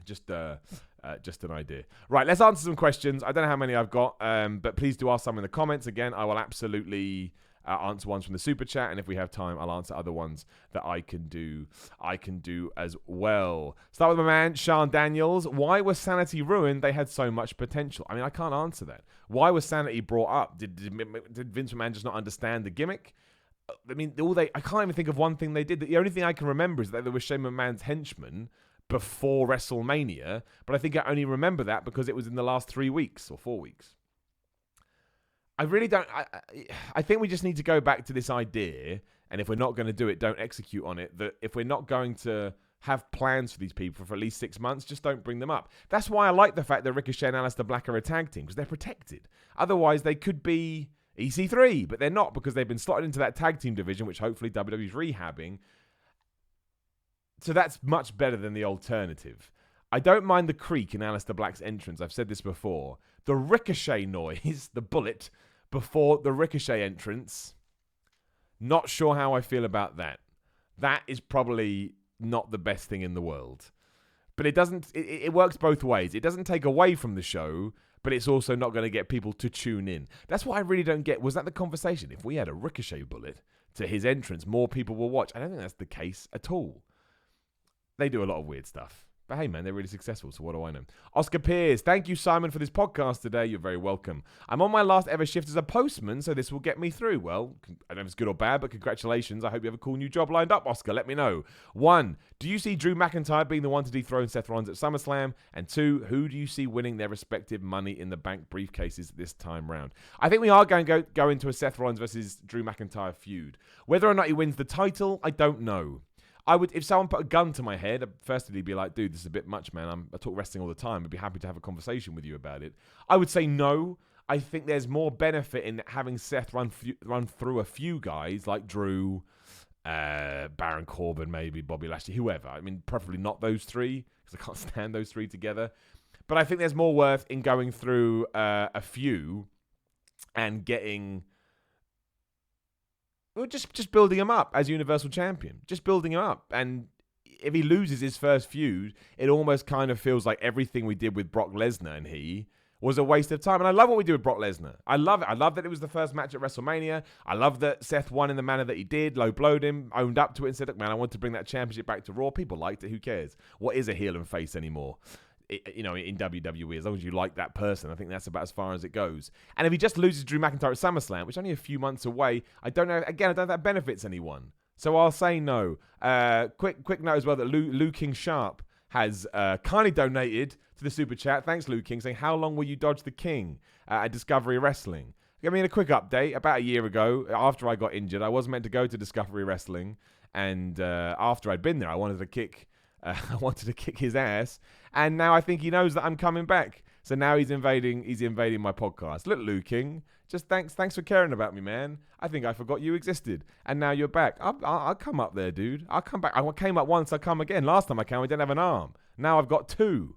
Just an idea. Right, let's answer some questions. I don't know how many I've got, but please do ask some in the comments. Again, I will absolutely answer ones from the super chat, and if we have time, I'll answer other ones that I can do as well. Start with my man Sean Daniels. Why was Sanity ruined? They had so much potential. I mean, I can't answer that. Why was Sanity brought up? Did Vince McMahon just not understand the gimmick? I mean, I can't even think of one thing they did. The only thing I can remember is that they were Shane McMahon's henchmen before WrestleMania, but I think I only remember that because it was in the last 3 weeks or 4 weeks. I really don't. I think we just need to go back to this idea, and if we're not going to do it, don't execute on it. That if we're not going to have plans for these people for at least 6 months, just don't bring them up. That's why I like the fact that Ricochet and Aleister Black are a tag team, because they're protected. Otherwise, they could be EC3, but they're not, because they've been slotted into that tag team division, which hopefully WWE's rehabbing. So that's much better than the alternative. I don't mind the creak in Aleister Black's entrance. I've said this before. The Ricochet noise, the bullet, before the Ricochet entrance, not sure how I feel about that. That is probably not the best thing in the world. But it works both ways. It doesn't take away from the show, but it's also not going to get people to tune in. That's what I really don't get. Was that the conversation? If we had a Ricochet bullet to his entrance, more people will watch. I don't think that's the case at all. They do a lot of weird stuff. But hey, man, they're really successful, so what do I know? Oscar Piers, thank you, Simon, for this podcast today. You're very welcome. I'm on my last ever shift as a postman, so this will get me through. Well, I don't know if it's good or bad, but congratulations. I hope you have a cool new job lined up, Oscar. Let me know. 1, do you see Drew McIntyre being the one to dethrone Seth Rollins at SummerSlam? And 2, who do you see winning their respective Money in the Bank briefcases this time round? I think we are going to go into a Seth Rollins versus Drew McIntyre feud. Whether or not he wins the title, I don't know. If someone put a gun to my head, I'd firstly be like, dude, this is a bit much, man. I talk wrestling all the time. I'd be happy to have a conversation with you about it. I would say no. I think there's more benefit in having Seth run through a few guys like Drew, Baron Corbin, maybe Bobby Lashley, whoever. I mean, preferably not those three, because I can't stand those three together. But I think there's more worth in going through a few and getting... Well, just building him up as Universal Champion. Just building him up. And if he loses his first feud, it almost kind of feels like everything we did with Brock Lesnar and he was a waste of time. And I love what we did with Brock Lesnar. I love it. I love that it was the first match at WrestleMania. I love that Seth won in the manner that he did, low-blowed him, owned up to it and said, look, man, I want to bring that championship back to Raw. People liked it. Who cares? What is a heel and face anymore? In WWE, as long as you like that person, I think that's about as far as it goes. And if he just loses Drew McIntyre at SummerSlam, which is only a few months away, I don't know. Again, I don't know if that benefits anyone. So I'll say no. Quick note as well that Lou King Sharp has kindly donated to the Super Chat. Thanks, Lou King, saying, how long will you dodge the King at Discovery Wrestling? I mean, a quick update. About a year ago, after I got injured, I was meant to go to Discovery Wrestling. And after I'd been there, I wanted to kick his ass. And now I think he knows that I'm coming back. So now he's invading my podcast. Look, Lou King, just thanks for caring about me, man. I think I forgot you existed. And now you're back. I'll come up there, dude. I'll come back. I came up once, I'll come again. Last time I came, I didn't have an arm. Now I've got two.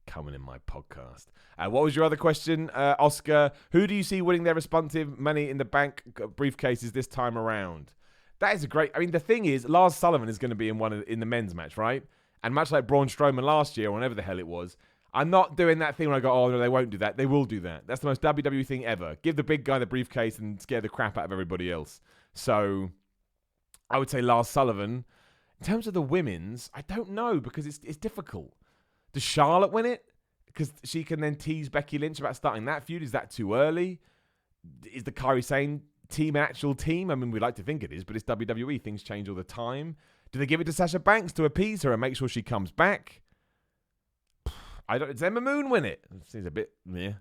Coming in my podcast. What was your other question, Oscar? Who do you see winning their responsive Money in the Bank briefcases this time around? That is a great... I mean, the thing is, Lars Sullivan is going to be in the men's match, right? And much like Braun Strowman last year, or whenever the hell it was, I'm not doing that thing where I go, oh, no, they won't do that. They will do that. That's the most WWE thing ever. Give the big guy the briefcase and scare the crap out of everybody else. So, I would say Lars Sullivan. In terms of the women's, I don't know, because it's difficult. Does Charlotte win it? Because she can then tease Becky Lynch about starting that feud. Is that too early? Is the Kairi Sane team an actual team? I mean, we like to think it is, but it's WWE. Things change all the time. Do they give it to Sasha Banks to appease her and make sure she comes back? Does Emma Moon win it? It seems a bit, yeah.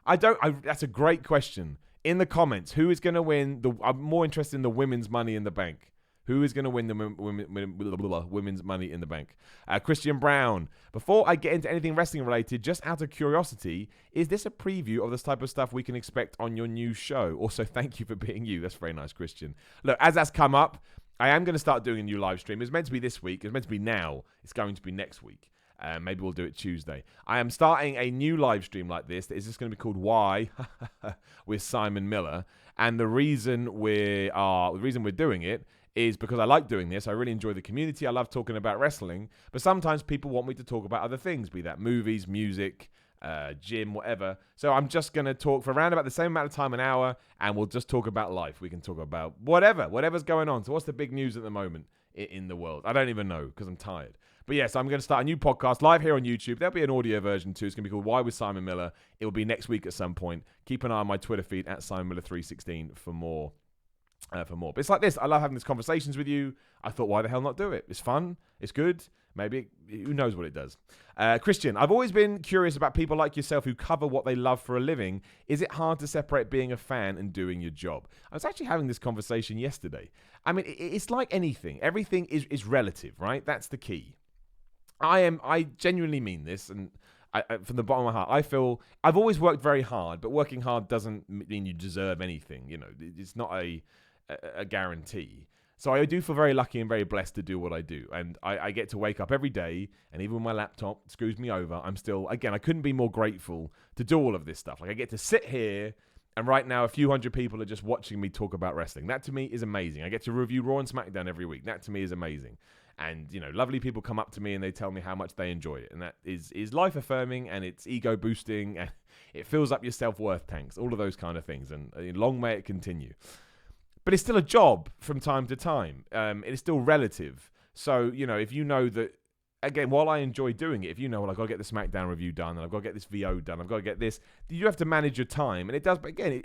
That's a great question. In the comments, who is going to win? I'm more interested in the women's Money in the Bank. Who is going to win the women's Money in the Bank? Christian Brown. Before I get into anything wrestling related, just out of curiosity, is this a preview of this type of stuff we can expect on your new show? Also, thank you for being you. That's very nice, Christian. Look, as that's come up, I am going to start doing a new live stream. It's meant to be this week. It's meant to be now. It's going to be next week. Maybe we'll do it Tuesday. I am starting a new live stream like this. It's just going to be called Why with Simon Miller. And the reason we're doing it is because I like doing this. I really enjoy the community. I love talking about wrestling. But sometimes people want me to talk about other things, be that movies, music, gym, whatever. So I'm just going to talk for around about the same amount of time, an hour, and we'll just talk about life. We can talk about whatever's going on. So what's the big news at the moment in the world? I don't even know because I'm tired. But yes, I'm going to start a new podcast live here on YouTube. There'll be an audio version too. It's going to be called Why with Simon Miller. It will be next week at some point. Keep an eye on my Twitter feed at SimonMiller316 for more. But it's like this. I love having these conversations with you. I thought, why the hell not do it? It's fun. It's good. Maybe. Who knows what it does? Christian, I've always been curious about people like yourself who cover what they love for a living. Is it hard to separate being a fan and doing your job? I was actually having this conversation yesterday. I mean, it's like anything. Everything is relative, right? That's the key. I genuinely mean this, and from the bottom of my heart, I feel I've always worked very hard, but working hard doesn't mean you deserve anything. You know, it's not a guarantee. So I do feel very lucky and very blessed to do what I do. And I get to wake up every day, and even when my laptop screws me over, I'm still, again, I couldn't be more grateful to do all of this stuff. Like, I get to sit here, and right now a few hundred people are just watching me talk about wrestling. That to me is amazing. I get to review Raw and Smackdown every week. That to me is amazing. And, you know, lovely people come up to me and they tell me how much they enjoy it. And that is life-affirming, and it's ego-boosting, and it fills up your self-worth tanks, all of those kind of things. And long may it continue. But it's still a job from time to time. It is still relative. So, you know, if you know that, again, while I enjoy doing it, if you know, well, I've got to get the SmackDown review done, and I've got to get this VO done, I've got to get this, you have to manage your time. And it does, but again,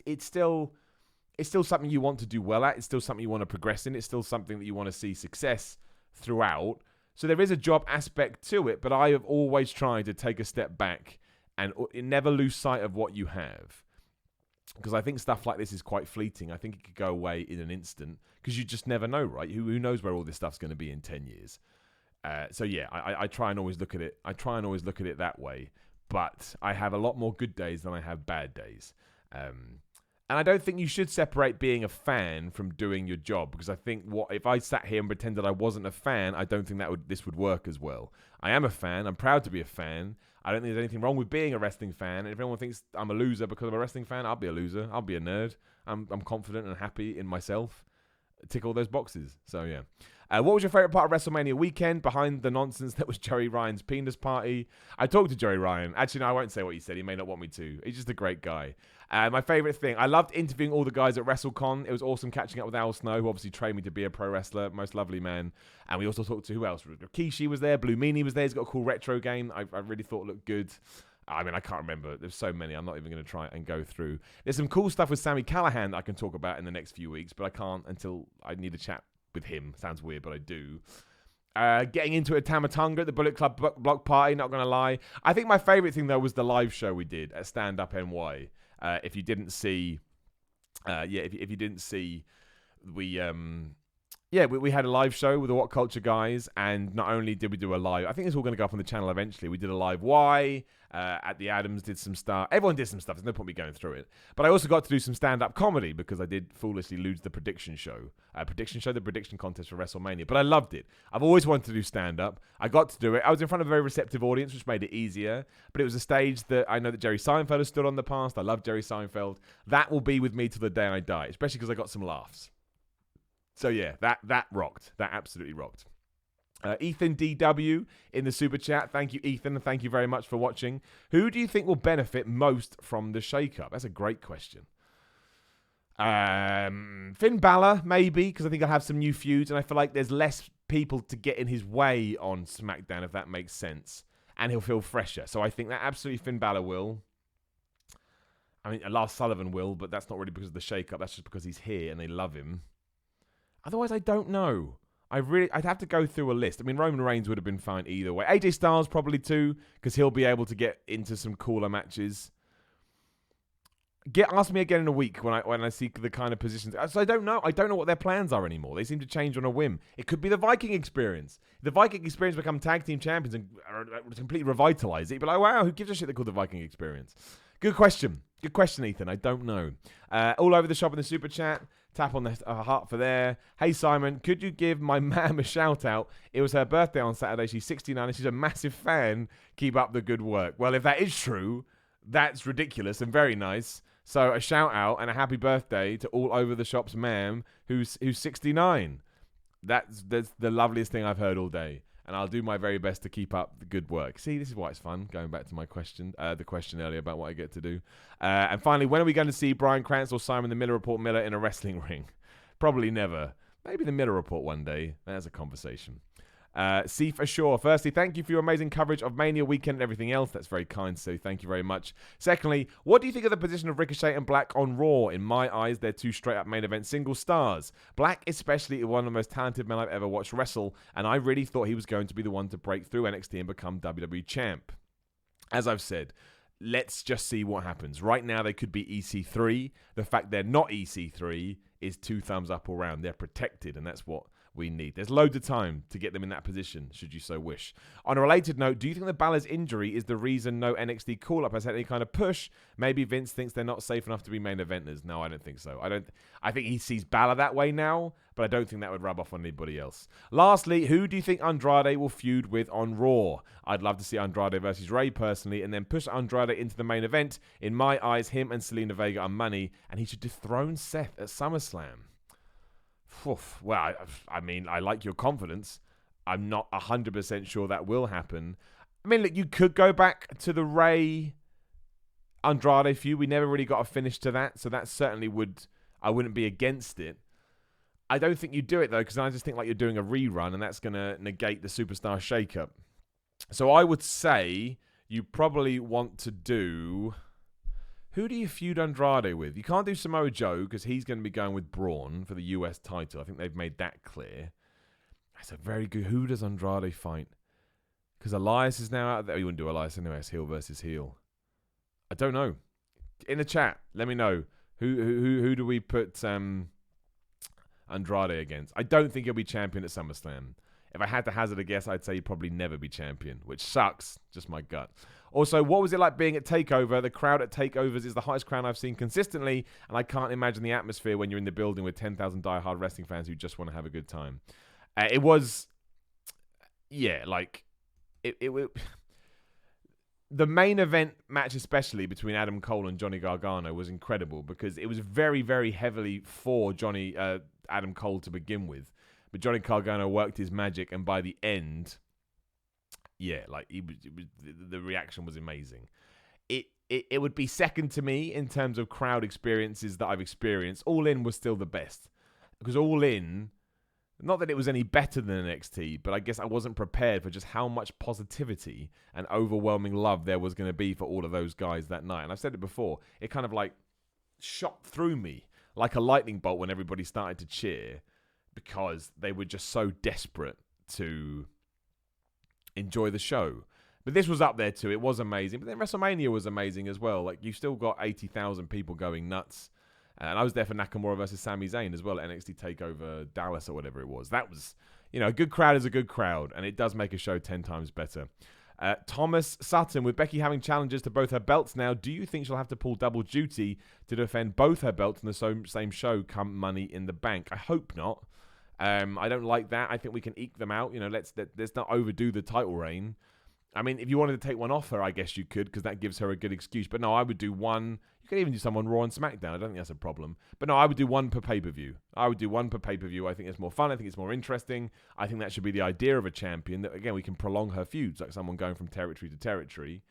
it's still something you want to do well at. It's still something you want to progress in. It's still something that you want to see success throughout. So there is a job aspect to it, but I have always tried to take a step back and never lose sight of what you have. Because I think stuff like this is quite fleeting. I think it could go away in an instant because you just never know, right? Who knows where all this stuff's going to be in 10 years? So yeah, I try and always look at it. I try and always look at it that way. but I have a lot more good days than I have bad days. And I don't think you should separate being a fan from doing your job, because I think if I sat here and pretended I wasn't a fan, I don't think this would work as well. I am a fan. I'm proud to be a fan. I don't think there's anything wrong with being a wrestling fan. And if anyone thinks I'm a loser because I'm a wrestling fan, I'll be a loser. I'll be a nerd. I'm confident and happy in myself. Tick all those boxes. So yeah. What was your favourite part of WrestleMania weekend behind the nonsense that was Joey Ryan's penis party? I talked to Joey Ryan. Actually, no, I won't say what he said. He may not want me to. He's just a great guy. My favourite thing, I loved interviewing all the guys at WrestleCon. It was awesome catching up with Al Snow, who obviously trained me to be a pro wrestler. Most lovely man. And we also talked to who else? Rikishi was there. Blue Meanie was there. He's got a cool retro game I really thought looked good. I mean, I can't remember. There's so many. I'm not even going to try and go through. There's some cool stuff with Sami Callihan that I can talk about in the next few weeks, but I can't until I need a chat with him. Sounds weird, but I do. Getting into a Tamatonga at the Bullet Club block party, not going to lie. I think my favourite thing, though, was the live show we did at Stand Up NY. If you didn't see... if you didn't see... We had a live show with the What Culture guys, and not only did we do a live... I think it's all going to go up on the channel eventually. We did a live at the Adams, did some stuff. Everyone did some stuff. There's no point me going through it. But I also got to do some stand-up comedy because I did foolishly lose the prediction show. The prediction contest for WrestleMania. But I loved it. I've always wanted to do stand-up. I got to do it. I was in front of a very receptive audience, which made it easier. But it was a stage that I know that Jerry Seinfeld has stood on in the past. I love Jerry Seinfeld. That will be with me till the day I die, especially because I got some laughs. So yeah, that rocked. That absolutely rocked. Ethan DW in the super chat. Thank you, Ethan, and thank you very much for watching. Who do you think will benefit most from the shake-up? That's a great question. Finn Balor, maybe, because I think I'll have some new feuds, and I feel like there's less people to get in his way on SmackDown, if that makes sense. And he'll feel fresher. So I think that absolutely Finn Balor will. I mean, Lars Sullivan will, but that's not really because of the shake-up. That's just because he's here and they love him. Otherwise, I don't know. I'd have to go through a list. I mean, Roman Reigns would have been fine either way. AJ Styles probably too, because he'll be able to get into some cooler matches. Ask me again in a week when I see the kind of positions. So I don't know. I don't know what their plans are anymore. They seem to change on a whim. It could be the Viking experience. The Viking experience become tag team champions and completely revitalize it. But like, wow, who gives a shit? They call the Viking experience. Good question. Good question, Ethan. I don't know. All over the shop in the super chat. Tap on the heart for there. Hey, Simon, could you give my ma'am a shout out? It was her birthday on Saturday. She's 69 and she's a massive fan. Keep up the good work. Well, if that is true, that's ridiculous and very nice. So a shout out and a happy birthday to all over the shop's ma'am who's 69. That's the loveliest thing I've heard all day. And I'll do my very best to keep up the good work. See, this is why it's fun, going back to my question, the question earlier about what I get to do. And finally, when are we going to see Bryan Krantz or Simon the Miller Report Miller in a wrestling ring? Probably never. Maybe the Miller Report one day. There's a conversation. Seif Ashore, firstly, thank you for your amazing coverage of Mania weekend and everything else. That's very kind, so thank you very much. Secondly, what do you think of the position of Ricochet and Black on Raw? In my eyes, they're two straight-up main event single stars. Black especially is one of the most talented men I've ever watched wrestle, and I really thought he was going to be the one to break through NXT and become WWE champ. As I've said, let's just see what happens. Right now, they could be EC3. The fact they're not EC3 is 2 thumbs up all round. They're protected, and that's what we need. There's loads of time to get them in that position, should you so wish. On a related note, do you think that Balor's injury is the reason no NXT call-up has had any kind of push? Maybe Vince thinks they're not safe enough to be main eventers. No, I don't think so. I think he sees Balor that way now, but I don't think that would rub off on anybody else. Lastly, who do you think Andrade will feud with on Raw? I'd love to see Andrade versus Ray personally, and then push Andrade into the main event. In my eyes, him and Selena Vega are money, and he should dethrone Seth at SummerSlam. Well, I mean, I like your confidence. I'm not 100% sure that will happen. I mean, look, you could go back to the Ray Andrade feud. We never really got a finish to that, so that certainly I wouldn't be against it. I don't think you do it, though, because I just think like you're doing a rerun, and that's going to negate the superstar shakeup. So I would say you probably want to do... Who do you feud Andrade with? You can't do Samoa Joe because he's going to be going with Braun for the US title. I think they've made that clear. That's a very good... Who does Andrade fight? Because Elias is now out there. You wouldn't do Elias anyway. It's heel versus heel. I don't know. In the chat, let me know. Who do we put Andrade against? I don't think he'll be champion at SummerSlam. If I had to hazard a guess, I'd say he'd probably never be champion, which sucks. Just my gut. Also, what was it like being at TakeOver? The crowd at TakeOvers is the highest crowd I've seen consistently, and I can't imagine the atmosphere when you're in the building with 10,000 diehard wrestling fans who just want to have a good time. It was, yeah, like, it the main event match, especially between Adam Cole and Johnny Gargano, was incredible because it was very, very heavily for Adam Cole to begin with. But Johnny Gargano worked his magic, and by the end, yeah, like the reaction was amazing. It would be second to me in terms of crowd experiences that I've experienced. All In was still the best because All In, not that it was any better than NXT, but I guess I wasn't prepared for just how much positivity and overwhelming love there was going to be for all of those guys that night. And I've said it before, it kind of like shot through me like a lightning bolt when everybody started to cheer because they were just so desperate to enjoy the show. But this was up there too. It was amazing. But then WrestleMania was amazing as well. Like, you still got 80,000 people going nuts. And I was there for Nakamura versus Sami Zayn as well at NXT TakeOver Dallas or whatever it was. That was, a good crowd is a good crowd. And it does make a show 10 times better. Thomas Sutton, with Becky having challenges to both her belts now, do you think she'll have to pull double duty to defend both her belts in the same show come Money in the Bank? I hope not. I don't like that. I think we can eke them out. Let's not overdo the title reign. I mean, if you wanted to take one off her, I guess you could, because that gives her a good excuse. But no, I would do one. You could even do some on Raw and SmackDown. I don't think that's a problem. But no, I would do one per pay-per-view. I think it's more fun. I think it's more interesting. I think that should be the idea of a champion. That, again, we can prolong her feuds, like someone going from territory to territory.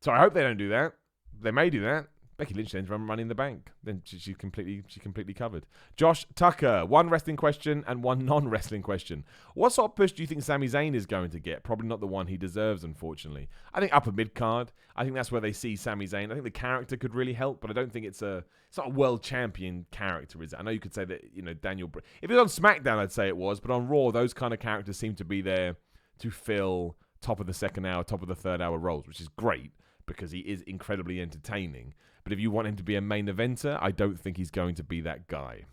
So I hope they don't do that. They may do that. Becky Lynch then run Money in the Bank. Then she's completely covered. Josh Tucker, one wrestling question and one non-wrestling question. What sort of push do you think Sami Zayn is going to get? Probably not the one he deserves, unfortunately. I think upper mid-card. I think that's where they see Sami Zayn. I think the character could really help, but I don't think it's not a world champion character, is it? I know you could say that, Daniel... If it was on SmackDown, I'd say it was, but on Raw, those kind of characters seem to be there to fill top of the second hour, top of the third hour roles, which is great because he is incredibly entertaining. But if you want him to be a main eventer, I don't think he's going to be that guy.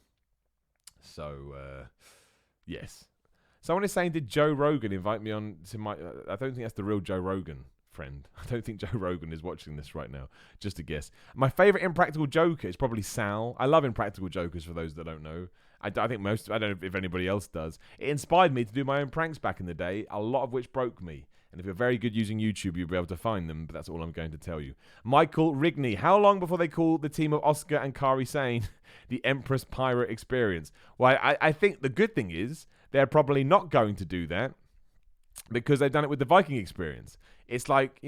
So, yes. Someone is saying, did Joe Rogan invite me on to my... I don't think that's the real Joe Rogan, friend. I don't think Joe Rogan is watching this right now. Just a guess. My favourite Impractical Joker is probably Sal. I love Impractical Jokers, for those that don't know. I think most... I don't know if anybody else does. It inspired me to do my own pranks back in the day, a lot of which broke me. And if you're very good using YouTube, you'll be able to find them, but that's all I'm going to tell you. Michael Rigney, how long before they call the team of Oscar and Kairi Sane the Empress Pirate Experience? Well, I think the good thing is they're probably not going to do that because they've done it with the Viking Experience. It's like,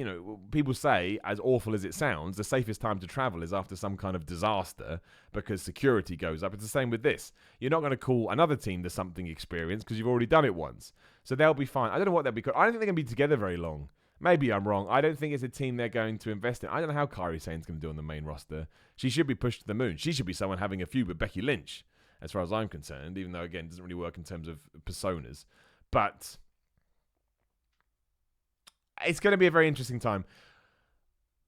people say, as awful as it sounds, the safest time to travel is after some kind of disaster because security goes up. It's the same with this. You're not going to call another team the something experience because you've already done it once. So they'll be fine. I don't know what they'll be called. I don't think they're going to be together very long. Maybe I'm wrong. I don't think it's a team they're going to invest in. I don't know how Kairi Sane's going to do on the main roster. She should be pushed to the moon. She should be someone having a feud with Becky Lynch, as far as I'm concerned, even though, again, it doesn't really work in terms of personas. But it's going to be a very interesting time.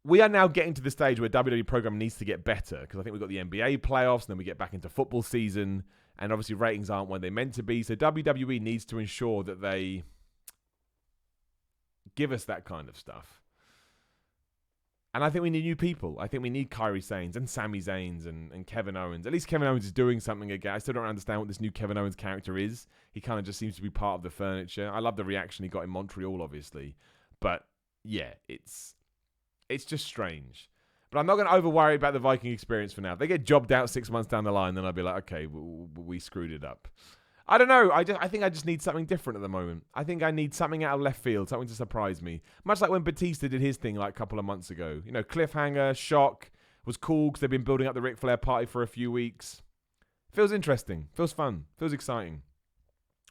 We are now getting to the stage where WWE program needs to get better because I think we've got the NBA playoffs and then we get back into football season and obviously ratings aren't where they're meant to be. So WWE needs to ensure that they give us that kind of stuff. And I think we need new people. I think we need Kairi Sanes and Sami Zayn's and Kevin Owens. At least Kevin Owens is doing something again. I still don't understand what this new Kevin Owens character is. He kind of just seems to be part of the furniture. I love the reaction he got in Montreal, obviously. But yeah, it's just strange. But I'm not going to over-worry about the Viking Experience for now. If they get jobbed out 6 months down the line, then I'll be like, okay, we screwed it up. I don't know. I think I just need something different at the moment. I think I need something out of left field, something to surprise me. Much like when Batista did his thing like a couple of months ago. Cliffhanger, shock, was cool because they've been building up the Ric Flair party for a few weeks. Feels interesting. Feels fun. Feels exciting.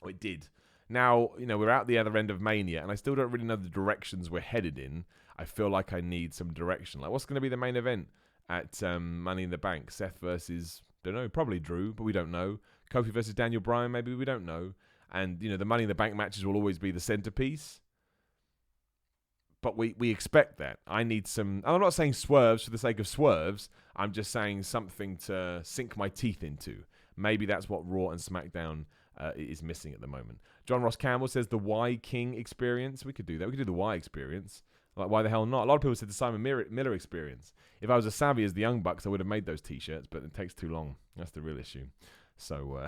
Oh, it did. Now, we're out the other end of Mania, and I still don't really know the directions we're headed in. I feel like I need some direction. Like, what's going to be the main event at Money in the Bank? Seth versus, don't know, probably Drew, but we don't know. Kofi versus Daniel Bryan, maybe we don't know. And, the Money in the Bank matches will always be the centerpiece. But we expect that. I need some... I'm not saying swerves for the sake of swerves. I'm just saying something to sink my teeth into. Maybe that's what Raw and SmackDown is missing at the moment. John Ross Campbell says the Y King experience. We could do that. We could do the Y experience. Like, why the hell not? A lot of people said the Simon Miller experience. If I was as savvy as the Young Bucks, I would have made those T-shirts, but it takes too long. That's the real issue. So,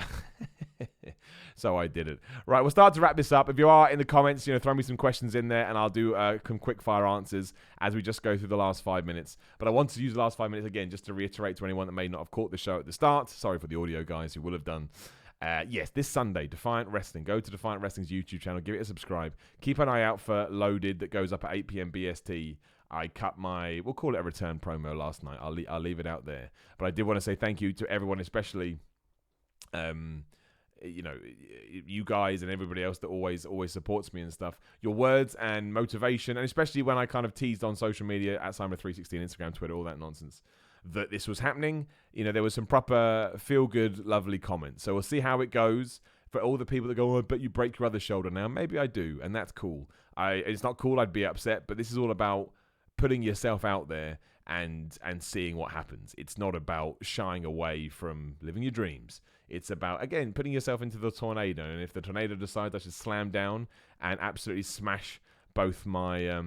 so I did it. Right, we'll start to wrap this up. If you are in the comments, throw me some questions in there, and I'll do some quick fire answers as we just go through the last 5 minutes. But I want to use the last 5 minutes again just to reiterate to anyone that may not have caught the show at the start. Sorry for the audio guys who will have done. Yes, this Sunday, Defiant Wrestling. Go to Defiant Wrestling's YouTube channel. Give it a subscribe. Keep an eye out for Loaded that goes up at 8 p.m. BST. I cut my, we'll call it a return promo last night. I'll leave it out there. But I did want to say thank you to everyone, especially, you guys and everybody else that always supports me and stuff. Your words and motivation, and especially when I kind of teased on social media at Simon316, Instagram, Twitter, all that nonsense, that this was happening. There was some proper feel-good, lovely comments. So we'll see how it goes. For all the people that go, oh, I bet you break your other shoulder now. Maybe I do, and that's cool. It's not cool, I'd be upset, but this is all about putting yourself out there and seeing what happens. It's not about shying away from living your dreams. It's about, again, putting yourself into the tornado. And if the tornado decides I should slam down and absolutely smash both my,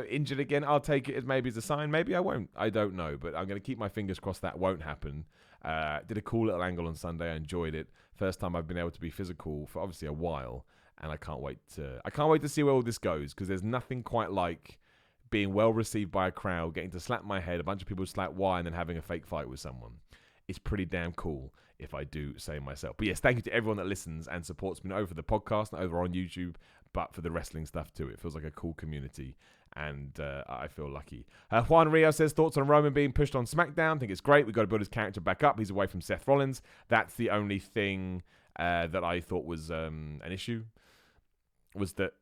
injured again, I'll take it as maybe as a sign. Maybe I won't. I don't know. But I'm going to keep my fingers crossed that won't happen. Did a cool little angle on Sunday. I enjoyed it. First time I've been able to be physical for obviously a while. And I can't wait to see where all this goes, because there's nothing quite like being well received by a crowd, getting to slap my head, a bunch of people slap Y, and then having a fake fight with someone. It's pretty damn cool, if I do say myself. But yes, thank you to everyone that listens and supports me, not over the podcast, not over on YouTube, but for the wrestling stuff too. It feels like a cool community, and I feel lucky. Juan Rio says, thoughts on Roman being pushed on Smackdown? I think it's great. We've got to build his character back up. He's away from Seth Rollins. That's the only thing that I thought was an issue, was that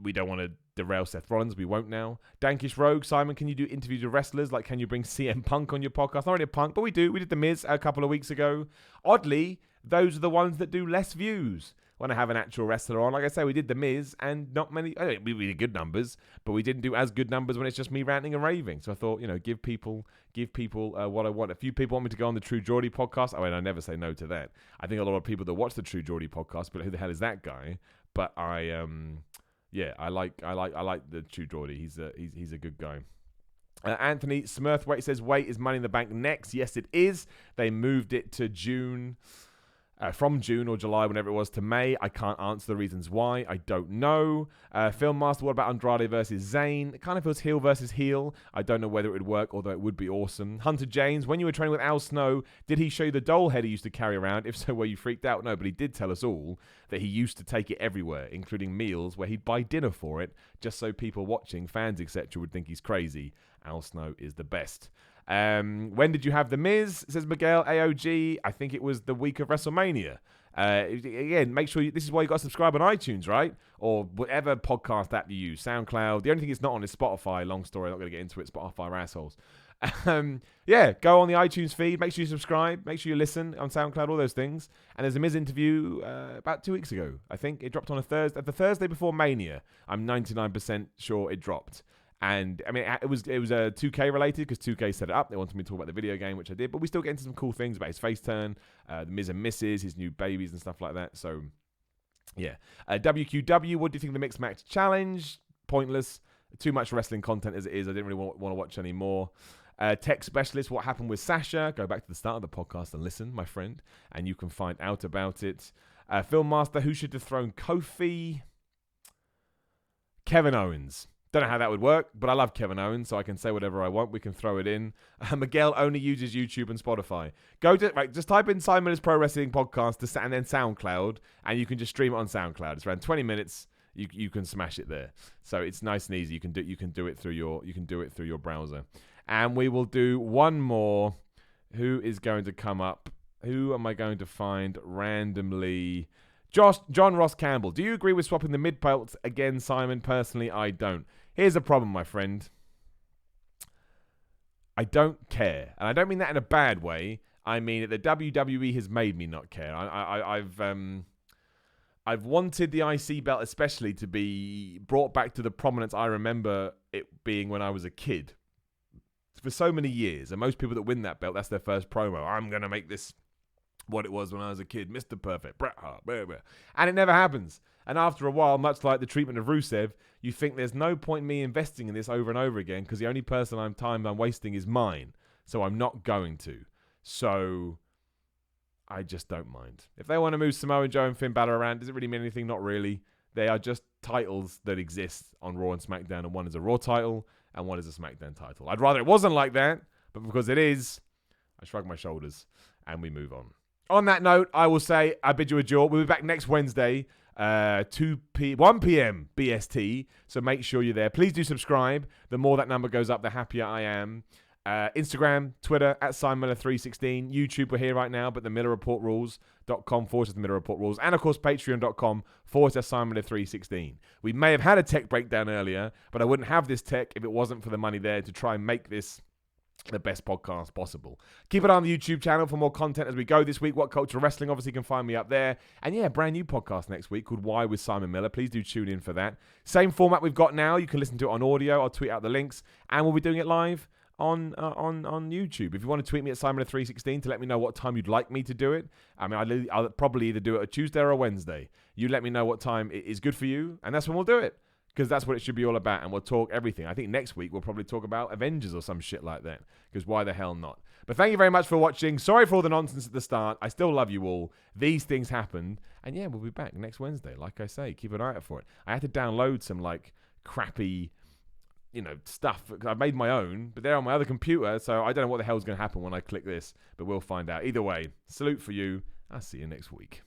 we don't want to derail Seth Rollins. We won't now. Dankish Rogue, Simon, can you do interviews with wrestlers? Like, can you bring CM Punk on your podcast? Not really a Punk, but we do. We did The Miz a couple of weeks ago. Oddly, those are the ones that do less views when I have an actual wrestler on. Like I say, we did The Miz, and not many. We did good numbers, but we didn't do as good numbers when it's just me ranting and raving. So I thought, give people what I want. A few people want me to go on the True Geordie podcast. I never say no to that. I think a lot of people that watch the True Geordie podcast, but who the hell is that guy? But yeah, I like the True Geordie. He's a good guy. Anthony Smurthwaite says, wait, is Money in the Bank next? Yes, it is. They moved it to June. From June or July, whenever it was, to May. I can't answer the reasons why. I don't know. Film Master, what about Andrade versus Zayn? It kind of feels heel versus heel. I don't know whether it would work, although it would be awesome. Hunter James, when you were training with Al Snow, did he show you the doll head he used to carry around? If so, were you freaked out? No, but he did tell us all that he used to take it everywhere, including meals where he'd buy dinner for it, just so people watching, fans, etc., would think he's crazy. Al Snow is the best. When did you have The Miz? Says Miguel AOG. I think it was the week of WrestleMania. Again, make sure this is why you got to subscribe on iTunes, right? Or whatever podcast app you use. SoundCloud. The only thing it's not on is Spotify. Long story. I'm not going to get into it. Spotify are assholes. Yeah, go on the iTunes feed. Make sure you subscribe. Make sure you listen on SoundCloud. All those things. And there's a Miz interview about 2 weeks ago. I think it dropped on a Thursday. The Thursday before Mania. I'm 99% sure it dropped. And I mean, it was 2K related because 2K set it up. They wanted me to talk about the video game, which I did. But we still get into some cool things about his face turn, the Miz and Mrs., his new babies and stuff like that. So, yeah. WQW, what do you think of the Mixed Match Challenge? Pointless. Too much wrestling content as it is. I didn't really want to watch any more. Tech Specialist, what happened with Sasha? Go back to the start of the podcast and listen, my friend. And you can find out about it. Film Master, who should dethrone Kofi? Kevin Owens. Don't know how that would work, but I love Kevin Owens, so I can say whatever I want. We can throw it in. Miguel only uses YouTube and Spotify. Just type in Simon's Pro Wrestling Podcast and then SoundCloud, and you can just stream it on SoundCloud. It's around 20 minutes. You can smash it there. So it's nice and easy. You can do it through your browser. And we will do one more. Who is going to come up? Who am I going to find randomly? John Ross Campbell. Do you agree with swapping the mid belts again, Simon? Personally, I don't. Here's a problem, my friend. I don't care. And I don't mean that in a bad way. I mean that the WWE has made me not care. I've wanted the IC belt especially to be brought back to the prominence I remember it being when I was a kid. For so many years. And most people that win that belt, that's their first promo. I'm going to make this what it was when I was a kid. Mr. Perfect. Bret Hart. Blah, blah. And it never happens. And after a while, much like the treatment of Rusev, you think there's no point in me investing in this over and over again because the only person I'm wasting is mine. So I'm not going to. So I just don't mind. If they want to move Samoa Joe and Finn Balor around, does it really mean anything? Not really. They are just titles that exist on Raw and SmackDown, and one is a Raw title and one is a SmackDown title. I'd rather it wasn't like that, but because it is, I shrug my shoulders and we move on. On that note, I will say I bid you adieu. We'll be back next Wednesday, 1 p.m. BST, so make sure you're there. Please do subscribe. The more that number goes up, the happier I am. Instagram, Twitter, at SimonMiller316. YouTube, we're here right now, but the MillerReportRules.com/the Miller Report Rules. And, of course, Patreon.com/SimonMiller316. We may have had a tech breakdown earlier, but I wouldn't have this tech if it wasn't for the money there to try and make this the best podcast possible. Keep it on the YouTube channel for more content as we go this week. What Culture Wrestling, obviously, can find me up there. And yeah, brand new podcast next week called Why with Simon Miller. Please do tune in for that. Same format we've got now. You can listen to it on audio. I'll tweet out the links. And we'll be doing it live on YouTube. If you want to tweet me at Simon316 to let me know what time you'd like me to do it. I mean, I'll probably either do it a Tuesday or a Wednesday. You let me know what time is good for you, and that's when we'll do it. Because that's what it should be all about, and we'll talk everything. I think next week we'll probably talk about Avengers or some shit like that, because why the hell not? But thank you very much for watching. Sorry for all the nonsense at the start. I still love you all. These things happen, and yeah, we'll be back next Wednesday. Like I say, keep an eye out for it. I had to download some, crappy, stuff. I've made my own, but they're on my other computer, so I don't know what the hell's going to happen when I click this, but we'll find out. Either way, salute for you. I'll see you next week.